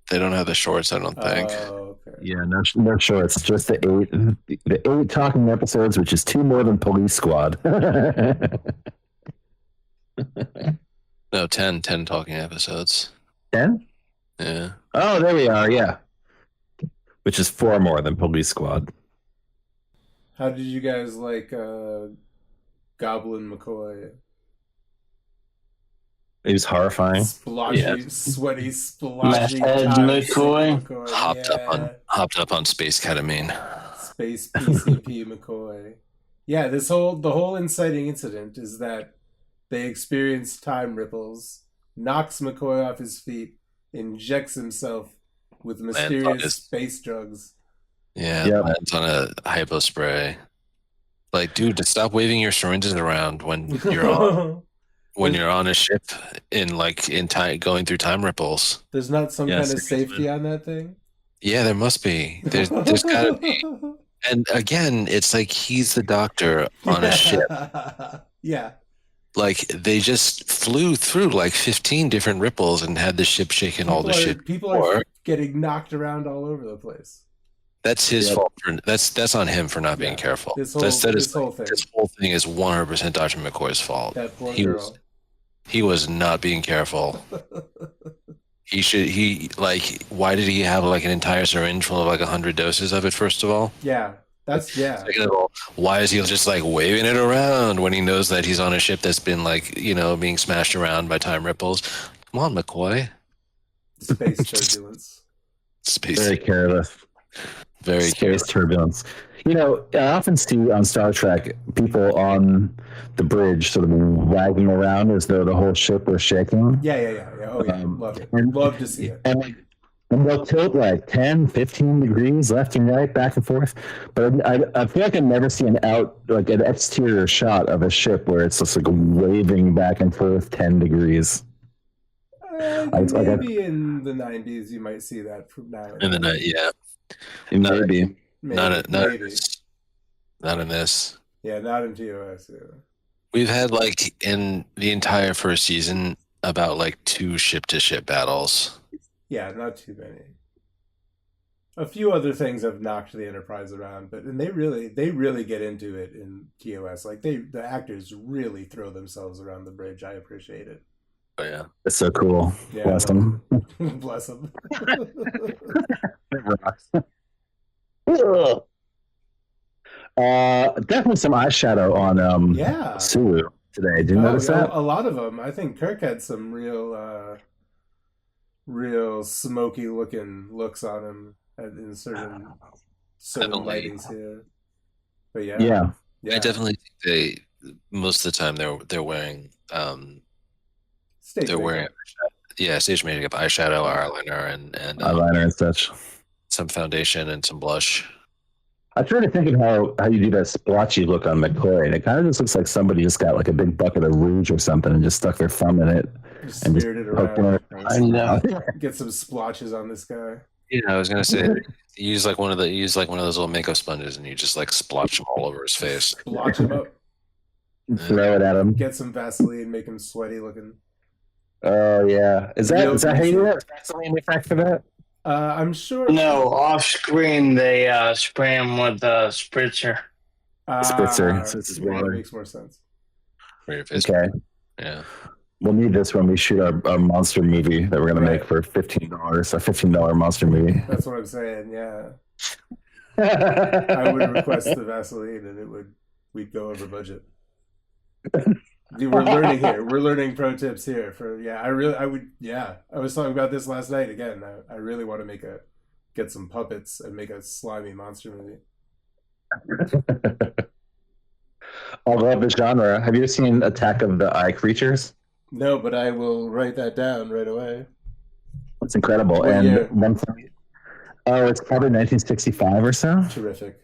E: They don't have the shorts, I don't think.
B: Oh, okay.
C: Yeah, no shorts. Just the eight talking episodes, which is 2 more than Police Squad.
E: No, 10 talking episodes.
C: 10?
E: Yeah.
C: Oh, there we are. Yeah, which is 4 more than Police Squad.
B: How did you guys like Goblin McCoy?
C: It was horrifying.
B: Splotchy, sweaty, splotchy.
D: McCoy.
E: Hopped up on Space Ketamine.
B: Space PCP McCoy. Yeah, the whole inciting incident is that they experience time ripples, knocks McCoy off his feet, injects himself with mysterious space drugs.
E: Yeah, lands on a hypo spray. Like, dude, to stop waving your syringes around when you're on a ship in time, going through time ripples.
B: There's not some kind of safety on that thing?
E: Yeah, there must be. There's gotta be. And again, it's like he's the doctor on a ship.
B: Yeah.
E: Like, they just flew through like 15 different ripples and had the ship shaking all the shit.
B: People are getting knocked around all over the place.
E: That's his fault. That's on him for not being careful. This whole thing is 100% Dr. McCoy's fault.
B: That poor girl.
E: He was not being careful. Why did he have like an entire syringe full of like 100 doses of it, first of all?
B: Yeah.
E: Second of all, why is he just like waving it around when he knows that he's on a ship that's been like, being smashed around by time ripples? Come on, McCoy.
B: Space turbulence.
C: Very careless.
E: Very
C: Space turbulence. I often see on Star Trek people on the bridge sort of wagging around as though the whole ship was shaking.
B: Yeah. Oh, yeah. Love it. Love to see it.
C: And they'll tilt like 10, 15 degrees left and right, back and forth. But I feel like I never see an exterior shot of a ship where it's just like waving back and forth 10 degrees.
B: Maybe in the 90s you might see that from now.
E: In the night, yeah.
C: Maybe.
E: Not in this.
B: Yeah, not in TOS. Yeah.
E: We've had in the entire first season about 2 ship-to-ship battles.
B: Yeah, not too many. A few other things have knocked the Enterprise around, and they really get into it in TOS. The actors really throw themselves around the bridge. I appreciate it.
E: Oh yeah,
C: it's so cool. Yeah, bless them.
B: Bless them.
C: Definitely some eyeshadow on Sulu today. Did you notice that?
B: A lot of them. I think Kirk had some real smoky looking looks on him in certain lightings here. But yeah.
E: I definitely think most of the time they're wearing stage makeup, eyeshadow, eyeliner, and
C: eyeliner and such,
E: some foundation and some blush.
C: I try to think of how you do that splotchy look on McCoy, and it kind of just looks like somebody just got like a big bucket of rouge or something and just stuck their thumb in it and just
B: smeared it around. I know. Get some splotches on this guy.
E: Yeah, I was gonna say use one of those little makeup sponges and you just splotch them all over his face.
B: Splotch him up.
C: Throw it at him.
B: Get some Vaseline, make him sweaty looking.
C: Oh yeah, is that how you do it? Vaseline effect for that?
B: I'm sure.
D: No, off screen they spray him with a spritzer.
C: Spritzer. So this is water.
B: Makes more sense.
C: Okay.
E: Yeah.
C: We'll need this when we shoot our monster movie that we're gonna make for $15. A $15 monster movie.
B: That's what I'm saying. Yeah. I would request the Vaseline, and we'd go over budget. Dude, we're learning here. We're learning pro tips here. I was talking about this last night again. I really want to get some puppets and make a slimy monster movie.
C: I love the genre. Have you seen Attack of the Eye Creatures?
B: No, but I will write that down right away.
C: It's incredible.
B: What
C: and
B: year?
C: one thing, it's probably 1965 or so.
B: Terrific.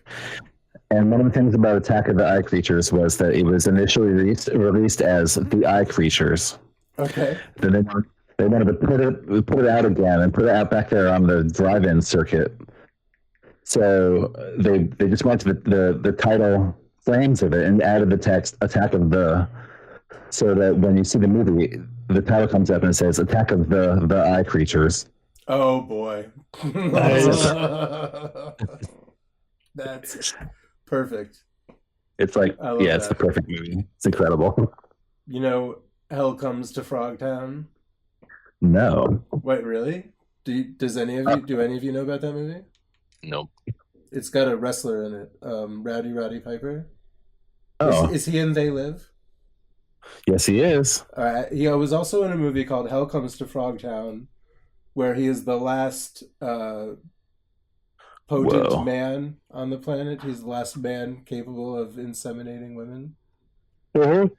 C: And one of the things about Attack of the Eye Creatures was that it was initially released as The Eye Creatures.
B: Okay.
C: Then they wanted to put it out again and put it out back there on the drive-in circuit. So they just went to the title frames of it and added the text "Attack of the," so that when you see the movie, the title comes up and it says "Attack of the Eye Creatures."
B: Oh boy.
C: Nice.
B: That's perfect.
C: It's like,
B: I love
C: it's
B: that.
C: the perfect movie. It's incredible.
B: You know, Hell Comes to Frogtown.
C: No.
B: Wait, really? Do any of you know about that movie?
E: Nope.
B: It's got a wrestler in it, Roddy Piper.
C: Oh,
B: Is he in They Live?
C: yes, he is.
B: He was also in a movie called Hell Comes to Frogtown, where he is the last potent
C: Whoa.
B: man on the planet. He's the last man capable of inseminating women.
C: Yep,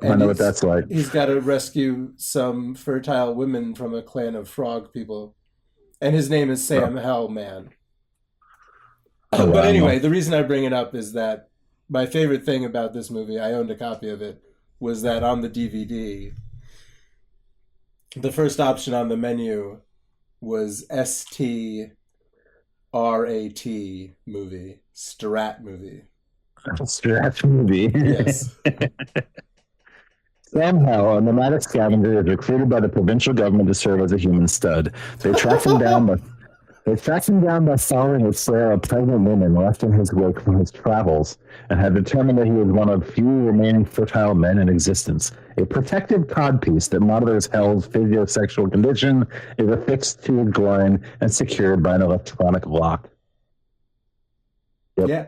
C: I
B: And
C: know what that's like.
B: He's got to rescue some fertile women from a clan of frog people. And his name is Sam Hellman.
C: Oh,
B: But
C: wow.
B: anyway, the reason I bring it up is that my favorite thing about this movie, I owned a copy of it, was that on the DVD, the first option on the menu was STRAT movie, Strat movie.
C: Stretch movie.
B: Yes.
C: Somehow, a nomadic scavenger is recruited by the provincial government to serve as a human stud. They track him down by following a flare of pregnant women left in his wake from his travels, and have determined that he is one of few remaining fertile men in existence. A protective codpiece that monitors Hell's physiosexual condition is affixed to his groin and secured by an electronic lock. Yep.
B: Yeah.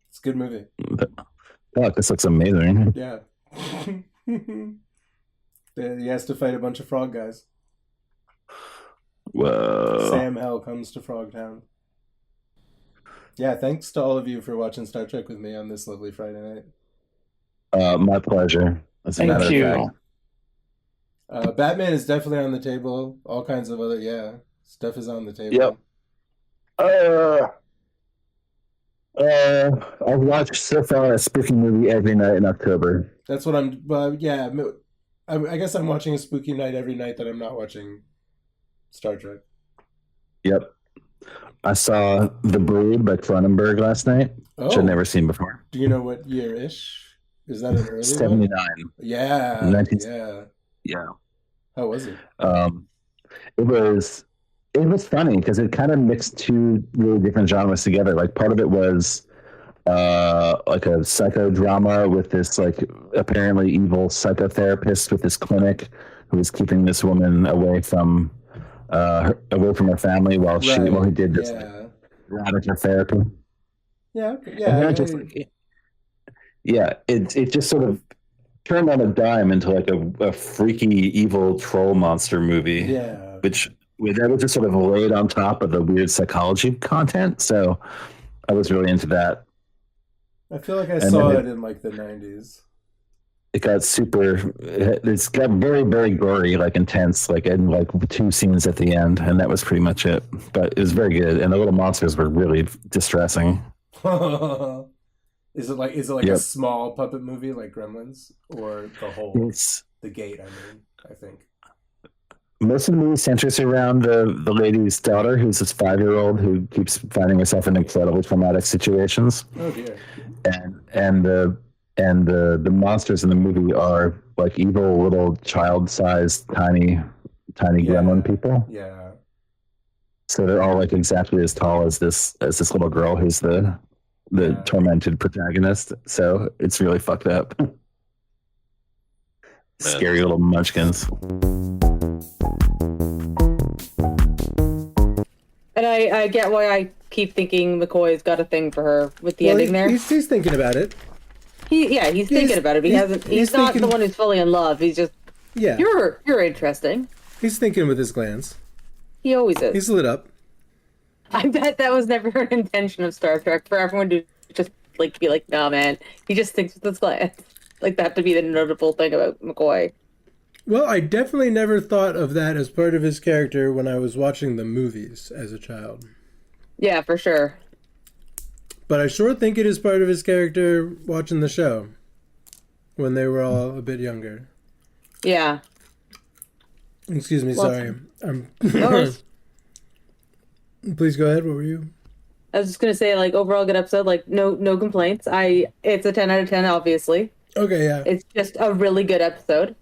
B: It's a good movie.
C: Fuck, this looks amazing.
B: Yeah. He has to fight a bunch of frog guys.
C: Whoa.
B: Sam Hell Comes to Frogtown. Yeah, thanks to all of you for watching Star Trek with me on this lovely Friday night.
C: My pleasure. As a
D: Thank
C: matter
D: you.
C: of fact.
B: Batman is definitely on the table. All kinds of other, stuff is on the table.
C: Yep. I've watched so far a spooky movie every night in October.
B: That's what I guess I'm watching a spooky night every night that I'm not watching Star Trek.
C: Yep. I saw The Brood by Cronenberg last night, which
B: Oh,
C: I'd never seen before.
B: do you know what year-ish? Is that an early one?
C: 79.
B: Yeah,
C: 19
B: yeah.
C: Yeah.
B: How was it?
C: It was funny because it kind of mixed two really different genres together. Like part of it was like a psychodrama with this like apparently evil psychotherapist with this clinic who was keeping this woman away from her family while he did this radical therapy.
B: Yeah,
C: And
B: yeah.
C: then it just sort of turned on a dime into like a freaky evil troll monster movie.
B: Yeah.
C: That was just sort of laid on top of the weird psychology content. So I was really into that.
B: I feel like I
C: And
B: saw
C: then
B: it in like the 90s.
C: It got it's got very, very gory, like intense, like in like 2 scenes at the end. And that was pretty much it. But it was very good. And the little monsters were really distressing.
B: Is it like
C: Yep.
B: a small puppet movie like Gremlins or the
C: It's
B: gate, I think.
C: most of the movie centers around the lady's daughter, who's this 5-year-old who keeps finding herself in incredibly traumatic situations.
B: Oh dear.
C: And the monsters in the movie are like evil little child-sized tiny gremlin people.
B: Yeah.
C: So they're all like exactly as tall as this little girl who's the tormented protagonist. So it's really fucked up. Scary little munchkins.
A: And I get why I keep thinking McCoy's got a thing for her with the ending there.
B: He's thinking about it.
A: He's thinking about it. But he's not the one who's fully in love. He's just you're interesting.
B: He's thinking with his glance.
A: He always is.
B: He's lit up.
A: I bet that was never an intention of Star Trek for everyone to just like be like, nah, man, he just thinks with his glance. Like that to be the notable thing about McCoy.
B: Well, I definitely never thought of that as part of his character when I was watching the movies as a child.
A: Yeah, for sure.
B: But I sure think it is part of his character watching the show when they were all a bit younger.
A: Yeah.
B: Excuse me,
A: Well,
B: sorry.
A: No worries.
B: Please go ahead. What were you?
A: I was just gonna say, like, overall good episode. Like, no complaints. It's a 10 out of 10, obviously.
B: Okay, yeah.
A: It's just a really good episode.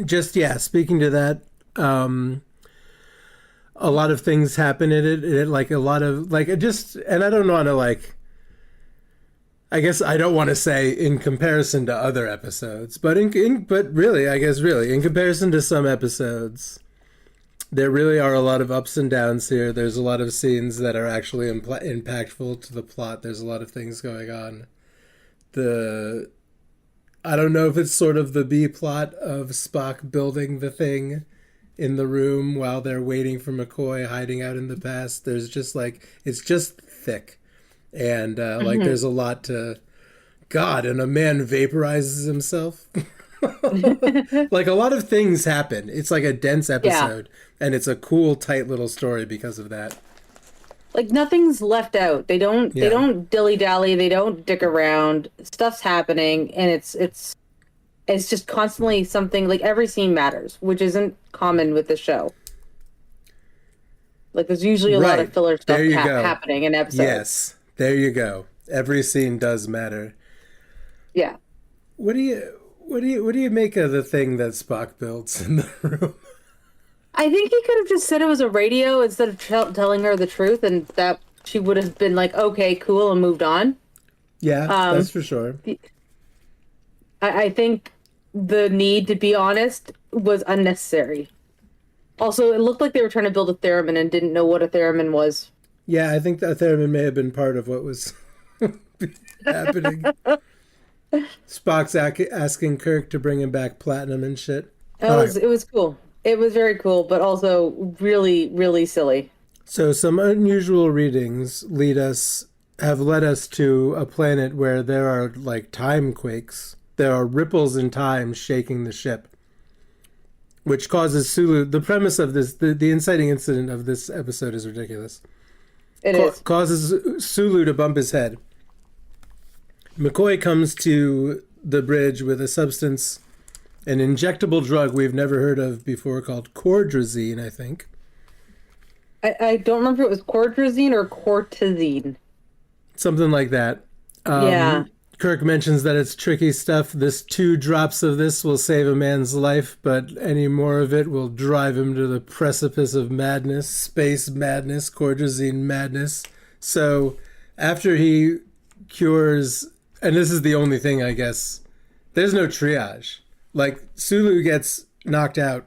B: Just, yeah, speaking to that, a lot of things happen in it, like a lot of, like, it just, and I don't want to, like, I guess I don't want to say in comparison to other episodes, but but really, I guess really, in comparison to some episodes, there really are a lot of ups and downs here. There's a lot of scenes that are actually impactful to the plot. There's a lot of things going on. I don't know if it's sort of the B plot of Spock building the thing in the room while they're waiting for McCoy hiding out in the past. There's just like, it's just thick. And like there's a lot to, God, and a man vaporizes himself. Like a lot of things happen. It's like a dense episode, and it's a cool, tight little story because of that.
A: Like nothing's left out. They don't dilly dally. They don't dick around. Stuff's happening, and it's just constantly something. Like every scene matters, which isn't common with the show. Like there's usually a lot of filler stuff happening in episodes.
B: Yes, there you go. Every scene does matter.
A: Yeah.
B: What do you make of the thing that Spock builds in the room?
A: I think he could have just said it was a radio instead of telling her the truth, and that she would have been like, okay, cool, and moved on.
B: Yeah, that's for sure.
A: I think the need to be honest was unnecessary. Also, it looked like they were trying to build a theremin and didn't know what a theremin was.
B: Yeah, I think that theremin may have been part of what was happening. Spock's asking Kirk to bring him back platinum and shit.
A: It was cool. It was very cool, but also really, really silly.
B: So some unusual readings have led us to a planet where there are like time quakes. There are ripples in time shaking the ship, which causes Sulu. The premise of this, the inciting incident of this episode is ridiculous.
A: It is.
B: Causes Sulu to bump his head. McCoy comes to the bridge with a substance, an injectable drug we've never heard of before called cordrazine, I think.
A: I don't remember if it was cordrazine or cortazine.
B: Something like that.
A: Yeah.
B: Kirk mentions that it's tricky stuff. 2 drops of this will save a man's life, but any more of it will drive him to the precipice of madness, space madness, cordrazine madness. So after he cures, and this is the only thing, I guess, there's no triage. Like, Sulu gets knocked out.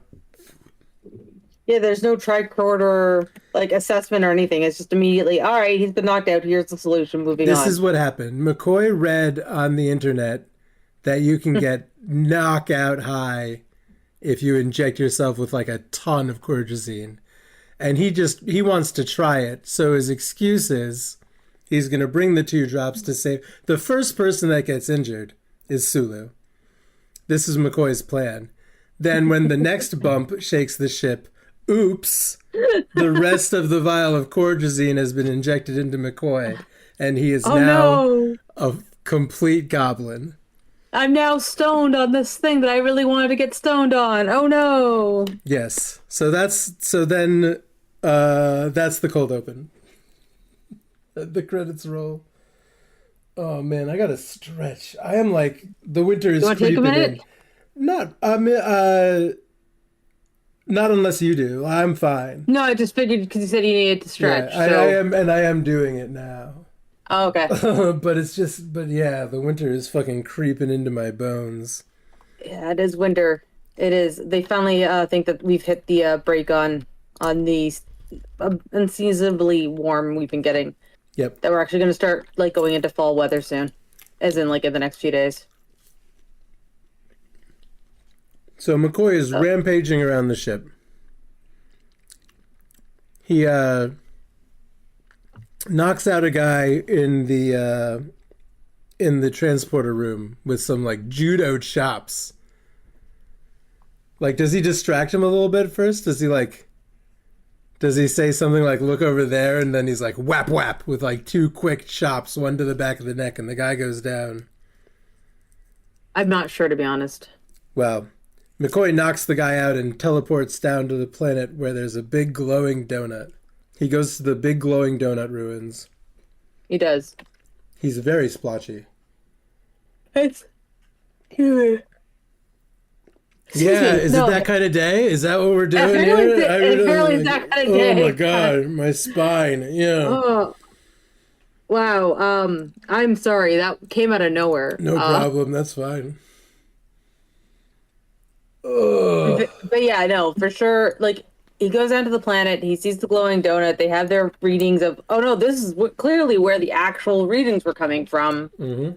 A: Yeah, there's no tricorder like assessment or anything. It's just immediately, all right, he's been knocked out. Here's the solution. Moving on.
B: This is what happened. McCoy read on the internet that you can get knockout high if you inject yourself with like a ton of cordrazine. And he wants to try it. So his excuse is he's going to bring the 2 drops to save. The first person that gets injured is Sulu. This is McCoy's plan. Then when the next bump shakes the ship, oops, the rest of the vial of cordrazine has been injected into McCoy, and he is a complete goblin.
A: I'm now stoned on this thing that I really wanted to get stoned on. Oh no.
B: Yes. That's the cold open. The credits roll. Oh man, I gotta stretch. I am like, the winter is creeping in. Not unless you do. I'm fine.
A: No, I just figured because you said you needed to stretch.
B: Yeah, I am doing it now.
A: Oh, okay.
B: but yeah, the winter is fucking creeping into my bones.
A: Yeah, it is winter. It is. They finally think that we've hit the break on the unseasonably warm we've been getting.
B: Yep.
A: That we're actually going to start like going into fall weather soon, as in like in the next few days.
B: So McCoy is rampaging around the ship. He knocks out a guy in the in the transporter room with some like judo chops. Like, does he distract him a little bit first? Does he say something like, look over there, and then he's like, whap whap, with like 2 quick chops, one to the back of the neck, and the guy goes down.
A: I'm not sure, to be honest.
B: Well, McCoy knocks the guy out and teleports down to the planet where there's a big glowing donut. He goes to the big glowing donut ruins.
A: He does.
B: He's very splotchy.
A: It's cute.
B: Yeah, is it that kind of day? Is that what we're doing here?
A: Apparently it's that kind of day.
B: Oh my god, my spine. Yeah.
A: Oh, wow. I'm sorry. That came out of nowhere.
B: No problem. That's fine. Ugh.
A: But yeah, no, for sure. Like, he goes down to the planet. He sees the glowing donut. They have their readings of, oh no, this is clearly where the actual readings were coming from.
B: Mm-hmm.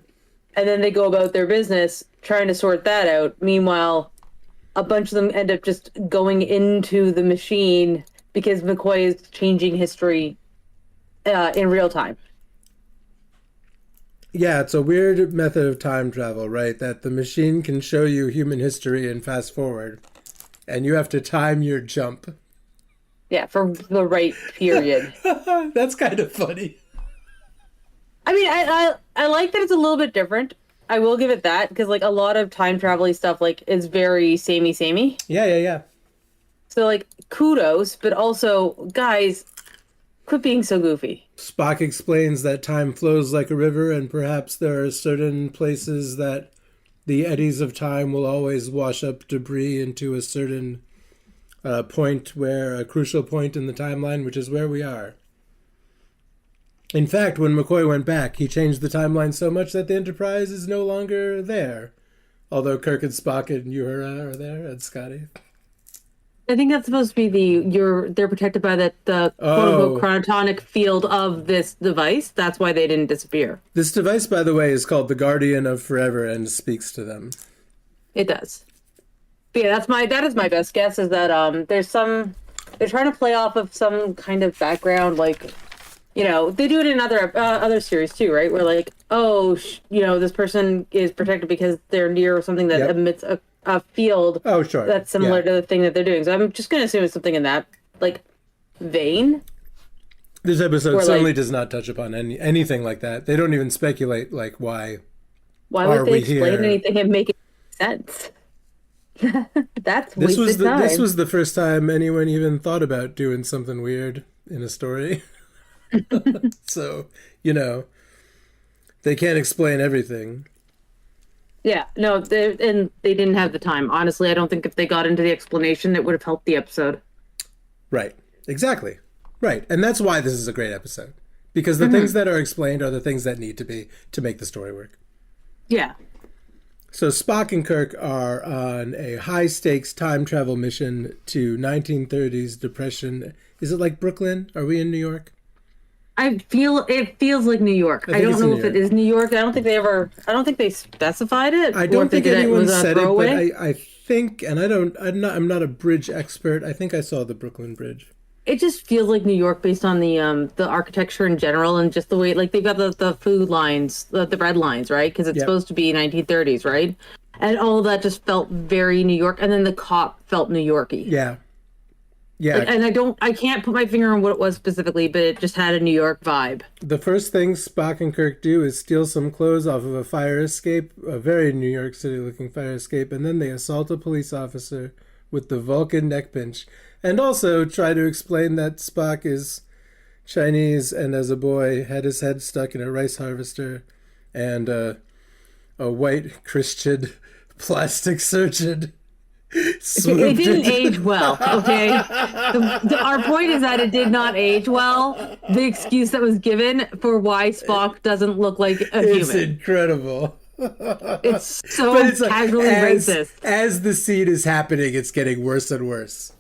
A: And then they go about their business trying to sort that out. Meanwhile, a bunch of them end up just going into the machine because McCoy is changing history in real time.
B: Yeah, it's a weird method of time travel, right? That the machine can show you human history and fast forward, and you have to time your jump.
A: Yeah, for the right period.
B: That's kind of funny.
A: I mean, I like that it's a little bit different. I will give it that, because like a lot of time travel stuff like is very samey.
B: Yeah.
A: So like kudos, but also guys, quit being so goofy.
B: Spock explains that time flows like a river, and perhaps there are certain places that the eddies of time will always wash up debris into a certain point, where a crucial point in the timeline, which is where we are. In fact, when McCoy went back, he changed the timeline so much that the Enterprise is no longer there. Although Kirk and Spock and Uhura are there, and Scotty.
A: I think that's supposed to be they're protected by the quote-unquote chronotonic field of this device. That's why they didn't disappear.
B: This device, by the way, is called the Guardian of Forever and speaks to them.
A: It does. But yeah, that is my best guess, is that they're trying to play off of some kind of background, like, you know, they do it in other series too, right? Where like, this person is protected because they're near something that emits a field that's similar to the thing that they're doing. So I'm just going to assume it's something in that like vein.
B: This episode certainly does not touch upon anything like that. They don't even speculate like why
A: would they explain anything and make it sense? That's wasted time.
B: This was the first time anyone even thought about doing something weird in a story. So, they can't explain everything.
A: Yeah, no, they didn't have the time. Honestly, I don't think if they got into the explanation, it would have helped the episode.
B: Right. Exactly. Right. And that's why this is a great episode. Because the things that are explained are the things that need to be to make the story work.
A: Yeah.
B: So Spock and Kirk are on a high-stakes time travel mission to 1930s Depression. Is it like Brooklyn? Are we in New York?
A: It feels like New York. I don't know if it is New York. I don't think they specified it.
B: I don't think anyone said it, but I think, and I'm not a bridge expert. I think I saw the Brooklyn Bridge.
A: It just feels like New York based on the architecture in general, and just the way, like, they've got the food lines, the bread lines, right? Because it's supposed to be 1930s, right? And all of that just felt very New York, and then the cop felt New Yorky.
B: Yeah.
A: And I can't put my finger on what it was specifically, but it just had a New York vibe.
B: The first thing Spock and Kirk do is steal some clothes off of a fire escape, a very New York City looking fire escape, and then they assault a police officer with the Vulcan neck pinch, and also try to explain that Spock is Chinese and as a boy had his head stuck in a rice harvester, and a white Christian plastic surgeon.
A: It didn't age well, okay? Our point is that it did not age well. The excuse that was given for why Spock doesn't look like a human.
B: It's incredible.
A: It's so casually racist.
B: As the scene is happening, it's getting worse and worse.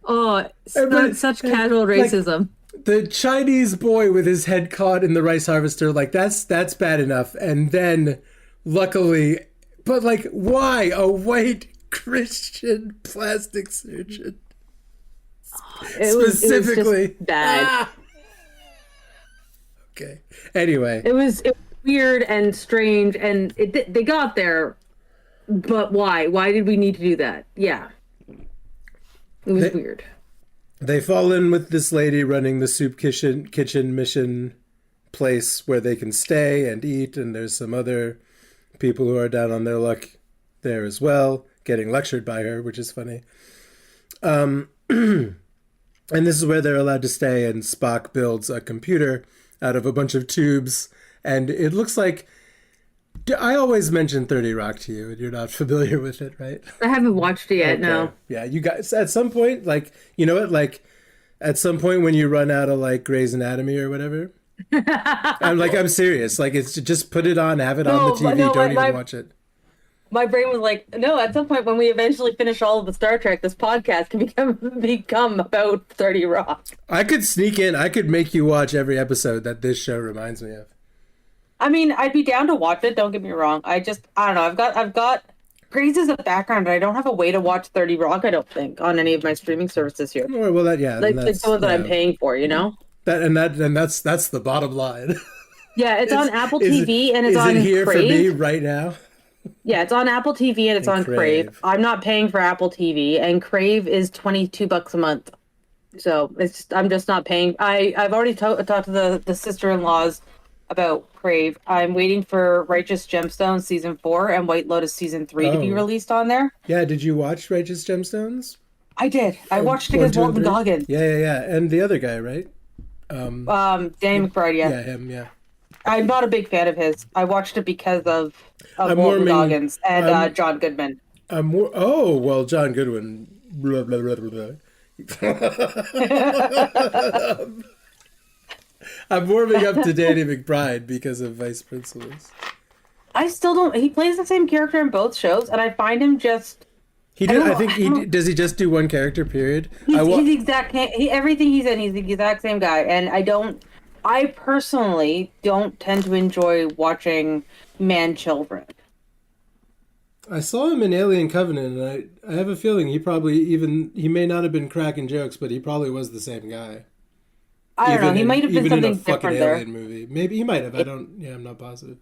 A: Oh, such casual racism.
B: Like, the Chinese boy with his head caught in the rice harvester, like, that's bad enough. And then, luckily, but like, why a white Christian plastic surgeon? Specifically.
A: It was just bad.
B: Okay. Anyway.
A: It was weird and strange, and they got there, but why? Why did we need to do that? Yeah, it was weird.
B: They fall in with this lady running the soup kitchen mission place where they can stay and eat, and there's some other people who are down on their luck there as well, getting lectured by her, which is funny. And this is where they're allowed to stay, and Spock builds a computer out of a bunch of tubes, and it looks like... I always mention 30 Rock to you, and you're not familiar with it, right?
A: I haven't watched it yet,
B: Okay.
A: no.
B: Yeah, you guys, at some point, like, you know what, like, at some point when you run out of, like, Grey's Anatomy or whatever, I'm serious. Like, it's just put it on, have it on the TV, don't even watch it.
A: My brain was like, no, at some point when we eventually finish all of the Star Trek, this podcast can become about 30 Rock.
B: I could sneak in, I could make you watch every episode that this show reminds me of.
A: I mean, I'd be down to watch it, don't get me wrong. I don't know, I've got Grey's as a background, but I don't have a way to watch 30 Rock, I don't think, on any of my streaming services here.
B: Well, that, yeah.
A: Like the one that I'm paying for, you know?
B: That's the bottom line.
A: Yeah, it's on Apple TV and it's on Crave.
B: Is it here for me right now?
A: Yeah, it's on Apple TV and it's on Crave. I'm not paying for Apple TV, and Crave is $22 a month. So I'm just not paying. I've already talked to the sister-in-laws about Crave. I'm waiting for Righteous Gemstones season 4 and White Lotus season 3 to be released on there.
B: Yeah, did you watch Righteous Gemstones?
A: I did. I watched it against Walton Goggins.
B: Yeah. And the other guy, right?
A: Danny McBride, yeah.
B: Yeah, him, yeah.
A: I'm not a big fan of his. I watched it because of Walton Goggins and John Goodman.
B: John Goodwin. Blah, blah, blah, blah. I'm warming up to Danny McBride because of Vice Principals.
A: I still don't. He plays the same character in both shows, and I find him just.
B: Does he just do one character? Period.
A: He's the exact. Everything he's in, he's the exact same guy, and I personally don't tend to enjoy watching man-children.
B: I saw him in Alien Covenant, and I have a feeling he may not have been cracking jokes, but he probably was the same guy.
A: I don't know. He might have been something different there.
B: Alien movie. Maybe he might have. I'm not positive.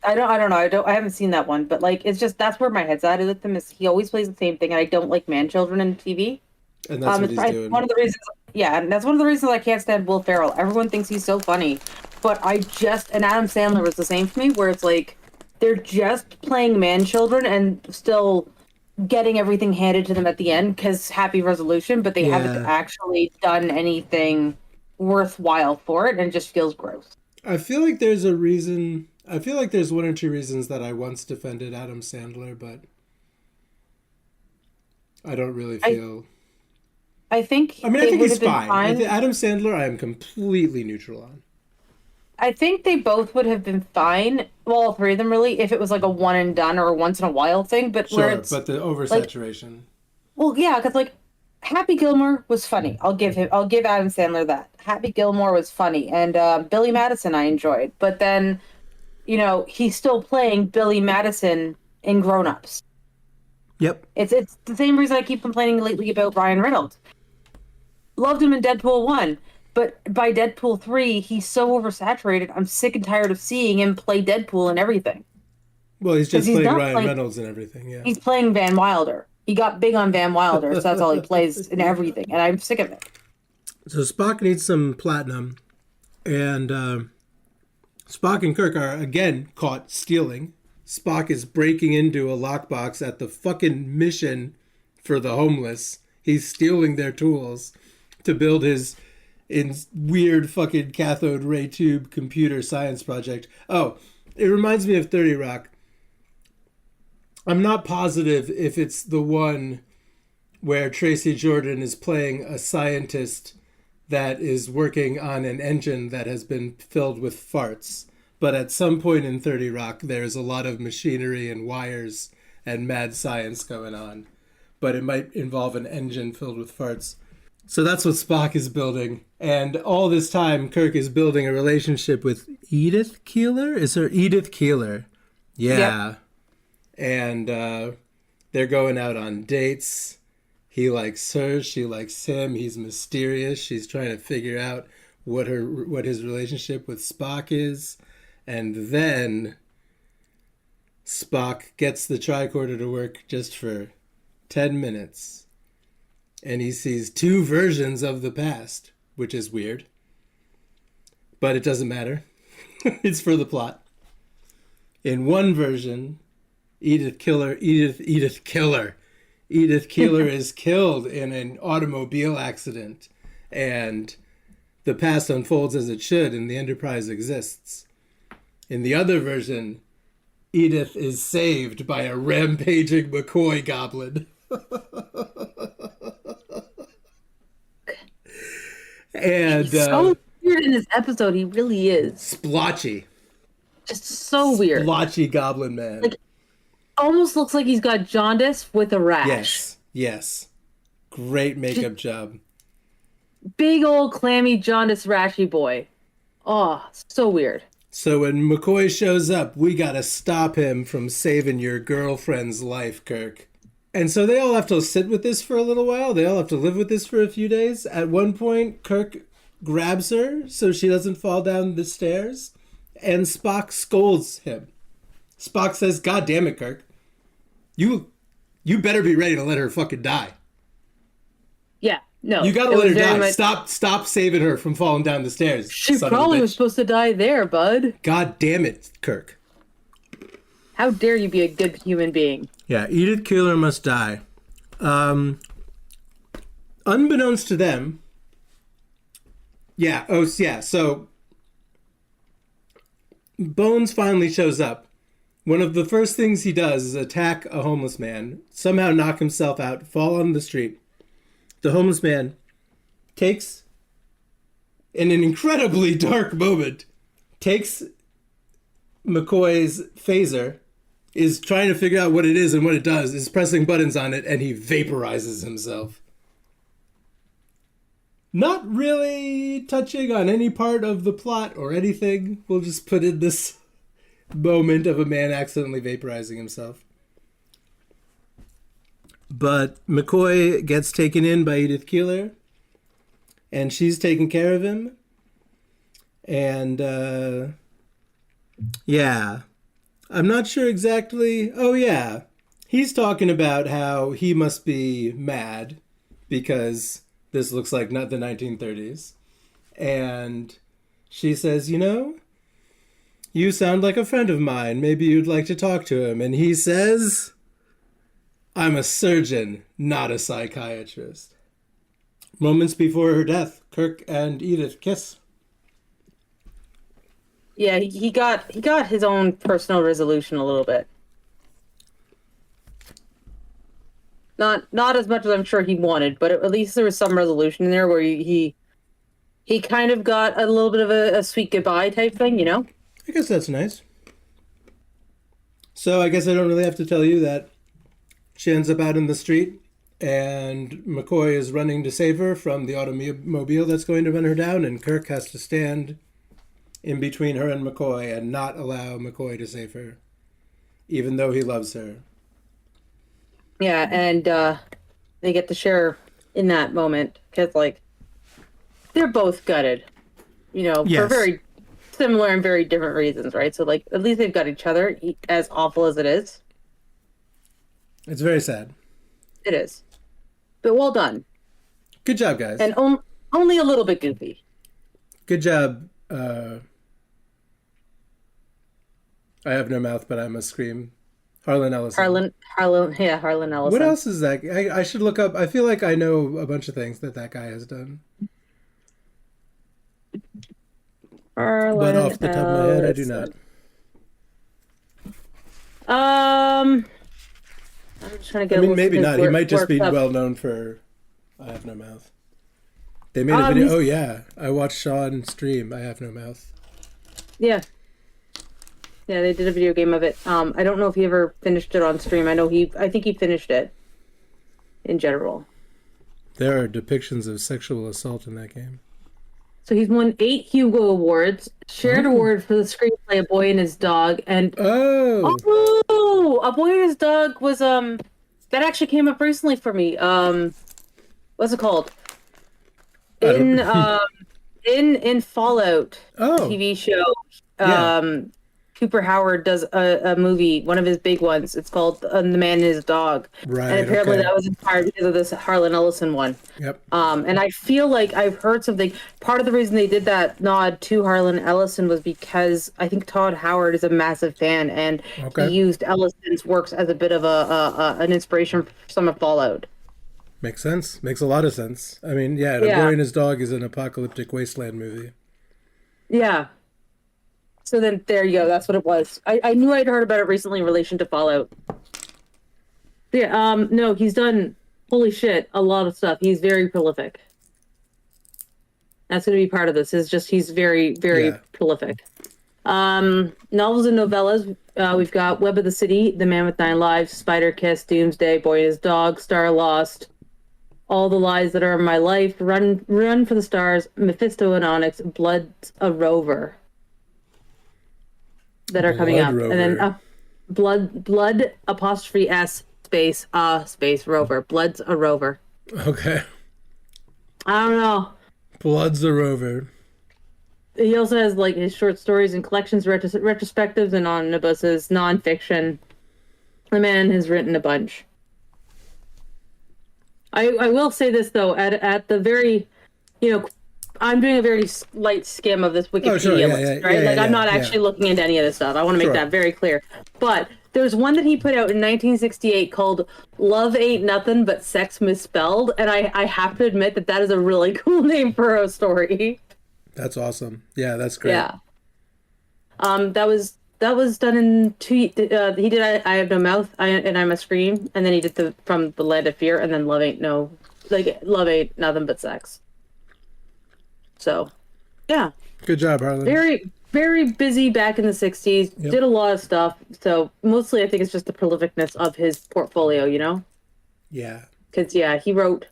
A: I don't know. I haven't seen that one, but like, it's just, that's where my head's at with him, is he always plays the same thing, and I don't like man-children in TV.
B: And that's what he's doing.
A: One of the reasons, and that's one of the reasons I can't stand Will Ferrell. Everyone thinks he's so funny, but and Adam Sandler was the same for me, where it's like, they're just playing man-children and still getting everything handed to them at the end, because happy resolution, but they haven't actually done anything worthwhile for it, and it just feels gross.
B: I feel like there's a reason. I feel like there's one or two reasons that I once defended Adam Sandler, but I don't really feel.
A: I think
B: he's fine. Adam Sandler, I am completely neutral on.
A: I think they both would have been fine. Well, all three of them really, if it was like a one and done or a once in a while thing. But
B: sure, but the oversaturation.
A: Like, well, yeah, because like Happy Gilmore was funny. I'll give Adam Sandler that. Happy Gilmore was funny, and Billy Madison I enjoyed. But then, he's still playing Billy Madison in Grown Ups.
B: Yep.
A: It's the same reason I keep complaining lately about Ryan Reynolds. Loved him in Deadpool 1, but by Deadpool 3, he's so oversaturated. I'm sick and tired of seeing him play Deadpool and everything.
B: Well, he's just playing Ryan Reynolds and everything, yeah.
A: He's playing Van Wilder. He got big on Van Wilder, so that's all he plays in everything, and I'm sick of it.
B: So Spock needs some platinum, and Spock and Kirk are again caught stealing. Spock is breaking into a lockbox at the fucking mission for the homeless. He's stealing their tools to build his weird fucking cathode ray tube computer science project. Oh, it reminds me of 30 Rock. I'm not positive if it's the one where Tracy Jordan is playing a scientist that is working on an engine that has been filled with farts. But at some point in 30 Rock, there's a lot of machinery and wires and mad science going on. But it might involve an engine filled with farts. So that's what Spock is building. And all this time, Kirk is building a relationship with Edith Keeler? Is her Edith Keeler? Yeah. Yep. And they're going out on dates. He likes her. She likes him. He's mysterious. She's trying to figure out what his relationship with Spock is. And then Spock gets the tricorder to work just for 10 minutes. And he sees 2 versions of the past, which is weird. But it doesn't matter. It's for the plot. In one version, Edith Keeler is killed in an automobile accident, and the past unfolds as it should, and the Enterprise exists. In the other version, Edith is saved by a rampaging McCoy goblin. And
A: He's so weird in this episode. He really is.
B: splotchy.
A: Just so weird.
B: Splotchy goblin man.
A: Like, almost looks like he's got jaundice with a rash.
B: Yes. Great makeup job.
A: Big old clammy jaundice rashy boy. Oh, so weird.
B: So when McCoy shows up, we gotta stop him from saving your girlfriend's life, Kirk. And so they all have to sit with this for a little while. They all have to live with this for a few days. At one point, Kirk grabs her so she doesn't fall down the stairs, and Spock scolds him. Spock says, "God damn it, Kirk. You better be ready to let her fucking die.
A: Yeah, no.
B: You gotta
A: it
B: let her
A: was very
B: die.
A: much-
B: Stop saving her from falling down the stairs.
A: She
B: son of a
A: probably was
B: bitch.
A: supposed to die there, bud.
B: God damn it, Kirk."
A: How dare you be a good human being?
B: Yeah, Edith Keeler must die. Unbeknownst to them, so Bones finally shows up. One of the first things he does is attack a homeless man, somehow knock himself out, fall on the street. The homeless man takes, in an incredibly dark moment, takes McCoy's phaser, is trying to figure out what it is and what it does, is pressing buttons on it, and he vaporizes himself. Not really touching on any part of the plot or anything. We'll just put in this moment of a man accidentally vaporizing himself. But McCoy gets taken in by Edith Keeler, and she's taking care of him. And, yeah. I'm not sure exactly. Oh, yeah. He's talking about how he must be mad because this looks like not the 1930s. And she says, you sound like a friend of mine. Maybe you'd like to talk to him. And he says, I'm a surgeon, not a psychiatrist. Moments before her death, Kirk and Edith kiss.
A: Yeah, he got his own personal resolution a little bit. Not as much as I'm sure he wanted, but at least there was some resolution in there where he kind of got a little bit of a sweet goodbye type thing,
B: I guess that's nice. So I guess I don't really have to tell you that she ends up out in the street, and McCoy is running to save her from the automobile that's going to run her down, and Kirk has to stand in between her and McCoy and not allow McCoy to save her, even though he loves her.
A: Yeah, and they get to share in that moment because, they're both gutted, for
B: Yes.
A: very similar and very different reasons, right? So, at least they've got each other, as awful as it is.
B: It's very sad.
A: It is. But well done.
B: Good job, guys.
A: And only a little bit goofy.
B: Good job. I have no mouth, but I must scream. Harlan Ellison.
A: Harlan Ellison.
B: What else is that? I should look up. I feel like I know a bunch of things that guy has done. But off the top of my head, I do not.
A: I'm just trying to get.
B: Maybe not. He might just be
A: up.
B: well known for I Have No Mouth. They made a video. Oh yeah, I watched Sean stream I Have No Mouth.
A: Yeah. Yeah, they did a video game of it. I don't know if he ever finished it on stream. I think he finished it. In general.
B: There are depictions of sexual assault in that game.
A: So he's won 8 Hugo Awards, shared award for the screenplay A Boy and His Dog, and
B: Oh,
A: A Boy and His Dog was that actually came up recently for me. What's it called? In Fallout TV show,
B: Yeah.
A: Cooper Howard does a movie, one of his big ones. It's called The Man and His Dog.
B: Right.
A: And apparently
B: okay.
A: that was inspired because of this Harlan Ellison one.
B: Yep.
A: And I feel like I've heard something. Part of the reason they did that nod to Harlan Ellison was because I think Todd Howard is a massive fan, and
B: Okay.
A: he used Ellison's works as a bit of an inspiration for some of Fallout.
B: Makes sense. Makes a lot of sense. I mean, yeah,
A: Yeah.
B: A Boy and His Dog is an apocalyptic wasteland movie.
A: Yeah. So then there you go. That's what it was. I knew I'd heard about it recently in relation to Fallout. Yeah. No, he's done, holy shit, a lot of stuff. He's very prolific. That's going to be part of this. Is just he's very, very
B: Yeah.
A: prolific. Novels and novellas. We've got Web of the City, The Man with Nine Lives, Spider Kiss, Doomsday, Boy and His Dog, Star Lost, All the Lies That Are in My Life, Run for the Stars, Mephisto and Onyx, Blood's a Rover. That are coming
B: Blood
A: up,
B: Rover.
A: and then blood apostrophe S space rover. Blood's a rover.
B: Okay.
A: I don't know.
B: Blood's a Rover.
A: He also has like his short stories and collections, retrospectives, and omnibuses, nonfiction. The man has written a bunch. I will say this though, at the very, I'm doing a very light skim of this Wikipedia list, right? I'm not actually looking into any of this stuff. I want to make that very clear. But there's one that he put out in 1968 called Love Ain't Nothing But Sex Misspelled, and I have to admit that is a really cool name for a story.
B: That's awesome. Yeah, that's great.
A: Yeah. That was done in he did I Have No Mouth, and I Must Scream, and then he did From the Land of Fear, and then Love Ain't Nothing But Sex. So, yeah.
B: Good job, Harlan.
A: Very, very busy back in the 60s.
B: Yep.
A: Did a lot of stuff. So, mostly I think it's just the prolificness of his portfolio,
B: Yeah.
A: Because, yeah, he wrote...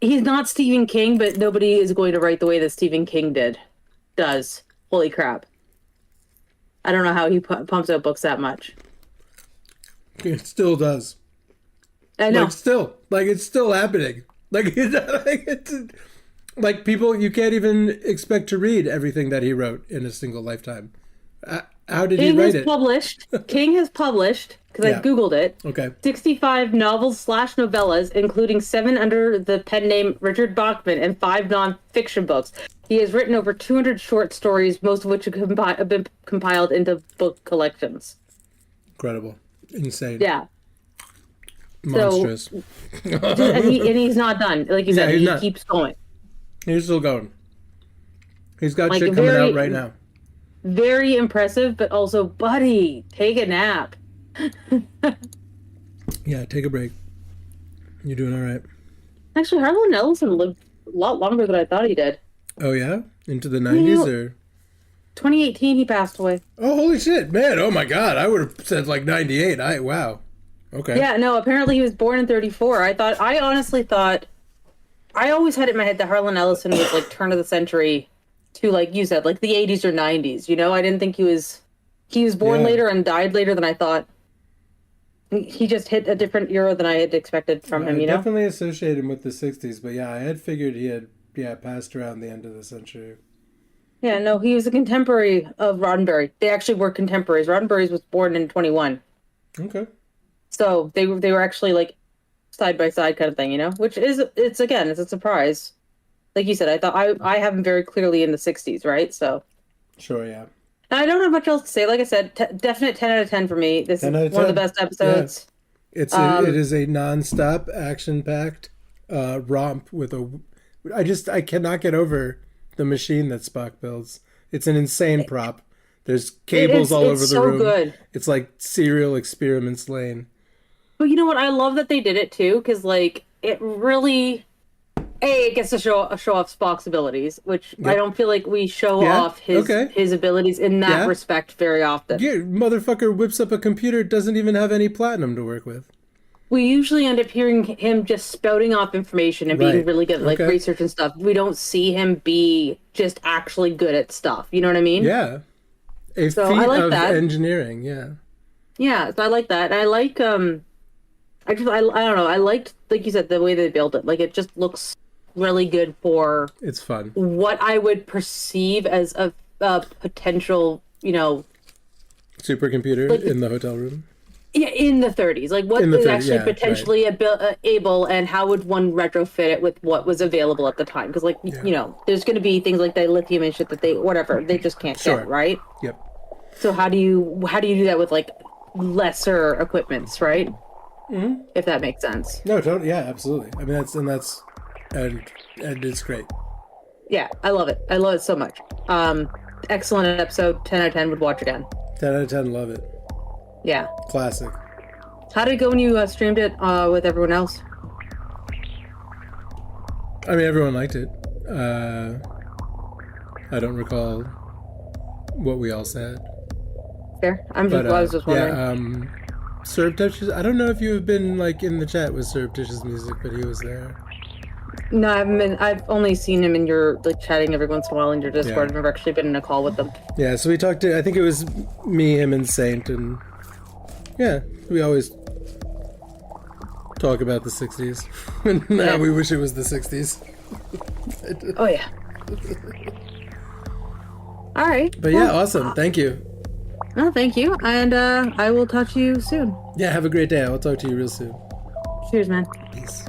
A: He's not Stephen King, but nobody is going to write the way that Stephen King does. Holy crap. I don't know how he pumps out books that much.
B: It still does.
A: I know.
B: It's still happening. Like people, you can't even expect to read everything that he wrote in a single lifetime. How did he write it?
A: King has published, because I Googled it,
B: Okay.
A: 65 novels/novellas, including 7 under the pen name Richard Bachman and 5 non-fiction books. He has written over 200 short stories, most of which have been compiled into book collections.
B: Incredible. Insane.
A: Yeah.
B: Monstrous.
A: And he's not done. Like you said, he keeps going.
B: He's still going. He's got shit coming out right now.
A: Very impressive, but also, buddy, take a nap.
B: Yeah, take a break. You're doing all right.
A: Actually, Harlan Ellison lived a lot longer than I thought he did.
B: Oh, yeah? Into the 90s or?
A: 2018, he passed away.
B: Oh, holy shit, man. Oh, my God. I would have said like 98. Wow. Okay.
A: Yeah, no, apparently he was born in 34. I honestly thought, I always had it in my head that Harlan Ellison was like turn of the century to, like you said, like the 80s or 90s. I didn't think he was born later and died later than I thought. He just hit a different era than I had expected from him,
B: I definitely associate him with the 60s, but yeah, I had figured he had passed around the end of the century.
A: Yeah, no, he was a contemporary of Roddenberry. They actually were contemporaries. Roddenberry was born in 21.
B: Okay.
A: So they were actually like side by side kind of thing, which it's a surprise. Like you said, I thought I have him very clearly in the 60s, right? So
B: Sure, yeah.
A: I don't have much else to say. Like I said, definite 10 out of 10 for me. This is one of the best episodes.
B: Yeah. It is a non-stop, action-packed romp with I cannot get over the machine that Spock builds. It's an insane prop. There's cables all over the room.
A: Good.
B: It's like Serial Experiments Lane.
A: But you know what? I love that they did it too, because like it really, it gets to show off Spock's abilities, which I don't feel like we show off his abilities in that respect very often.
B: Yeah, motherfucker whips up a computer, doesn't even have any platinum to work with.
A: We usually end up hearing him just spouting off information and being really good at like research and stuff. We don't see him be just actually good at stuff. You know what I mean?
B: Yeah. A feat of engineering, yeah.
A: Yeah, so I like that. And I like I don't know, I liked, like you said, the way they built it. Like it just looks really good for
B: it's fun.
A: What I would perceive as a potential,
B: supercomputer
A: like,
B: in the hotel room.
A: Yeah, in the 30s. Like, what is actually potentially able, and how would one retrofit it with what was available at the time? Because, like, there's going to be things like dilithium and shit that they just can't get, right?
B: Yep.
A: So how do you do that with, like, lesser equipments, right? Mm-hmm. If that makes sense.
B: No, totally. Yeah, absolutely. I mean, and it's great.
A: Yeah, I love it. I love it so much. Excellent episode. 10 out of 10 would watch again.
B: 10 out of 10, love it.
A: Yeah.
B: Classic.
A: How did it go when you streamed it with everyone else?
B: I mean, everyone liked it. I don't recall what we all said.
A: Fair. I was just wondering.
B: Yeah, Surreptitious. I don't know if you have been like in the chat with Surreptitious Music, but he was there.
A: No, I haven't been. I've only seen him in your like chatting every once in a while in your Discord. I've never actually been in a call with them.
B: Yeah, so we talked to. I think it was me, him, and Saint, and yeah, we always talk about the 60s. And now we wish it was the 60s.
A: Oh yeah. All right.
B: But yeah, awesome. Thank you.
A: Oh, thank you, and I will talk to you soon.
B: Yeah, have a great day. I'll talk to you real soon.
A: Cheers, man.
B: Peace.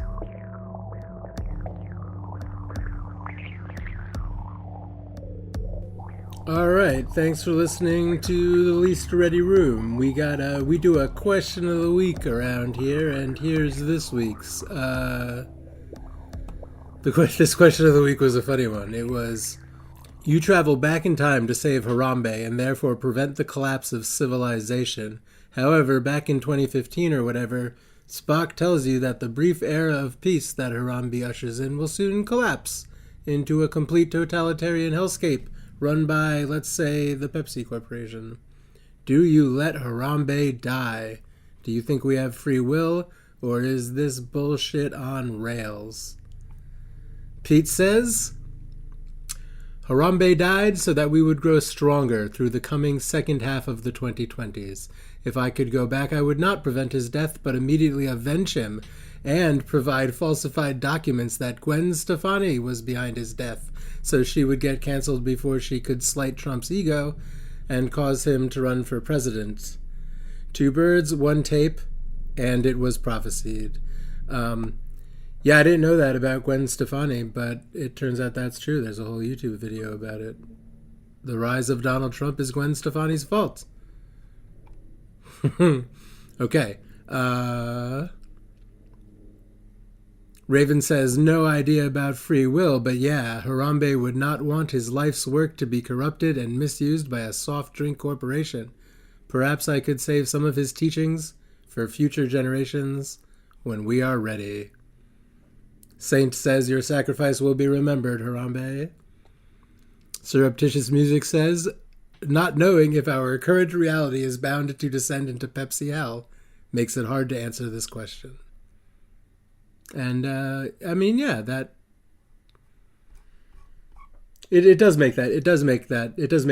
B: All right, thanks for listening to The Least Ready Room. We do a question of the week around here, and here's this week's. This question of the week was a funny one. It was, you travel back in time to save Harambe and therefore prevent the collapse of civilization. However, back in 2015 or whatever, Spock tells you that the brief era of peace that Harambe ushers in will soon collapse into a complete totalitarian hellscape run by, let's say, the Pepsi Corporation. Do you let Harambe die? Do you think we have free will, or is this bullshit on rails? Pete says, Harambe died so that we would grow stronger through the coming second half of the 2020s. If I could go back, I would not prevent his death, but immediately avenge him and provide falsified documents that Gwen Stefani was behind his death, so she would get canceled before she could slight Trump's ego and cause him to run for president. 2 birds, 1 tape, and it was prophesied. Yeah, I didn't know that about Gwen Stefani, but it turns out that's true. There's a whole YouTube video about it. The rise of Donald Trump is Gwen Stefani's fault. Okay. Raven says, no idea about free will, but yeah, Harambe would not want his life's work to be corrupted and misused by a soft drink corporation. Perhaps I could save some of his teachings for future generations when we are ready. Saint says, your sacrifice will be remembered, Harambe. Surreptitious Music says, not knowing if our current reality is bound to descend into Pepsi hell makes it hard to answer this question. And, I mean, yeah, that... It does make that. It does make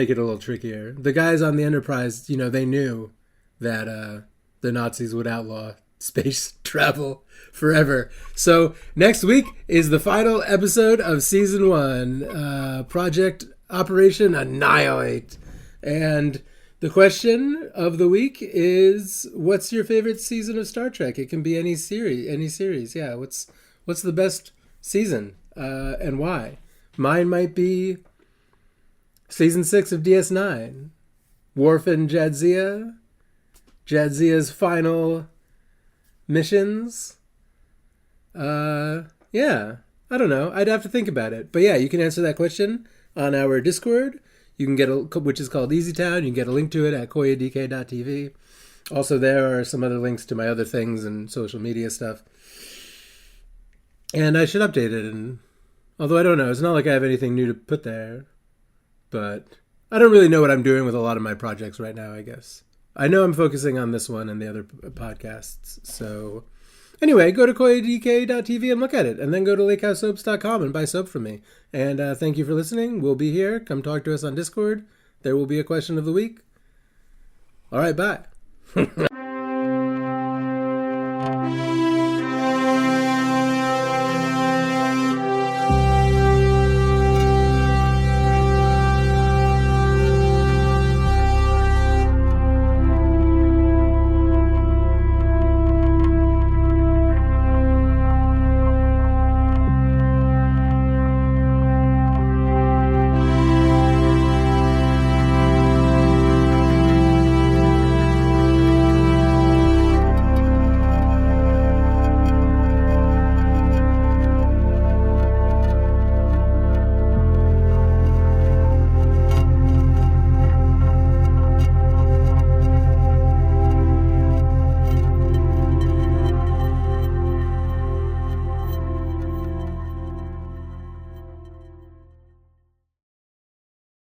B: it a little trickier. The guys on the Enterprise, they knew that the Nazis would outlaw space travel forever. So next week is the final episode of season 1, Project Operation Annihilate. And the question of the week is, what's your favorite season of Star Trek? It can be any series. Yeah, what's the best season and why? Mine might be season 6 of DS9. Worf and Jadzia's final missions. Yeah, I don't know. I'd have to think about it. But yeah, you can answer that question on our Discord. You can get which is called EasyTown. You can get a link to it at koyadk.tv. Also, there are some other links to my other things and social media stuff. And I should update it. And although I don't know, it's not like I have anything new to put there. But I don't really know what I'm doing with a lot of my projects right now, I guess. I know I'm focusing on this one and the other podcasts. So anyway, go to koyadk.tv and look at it. And then go to lakehouse.soaps.com and buy soap from me. And thank you for listening. We'll be here. Come talk to us on Discord. There will be a question of the week. All right, bye.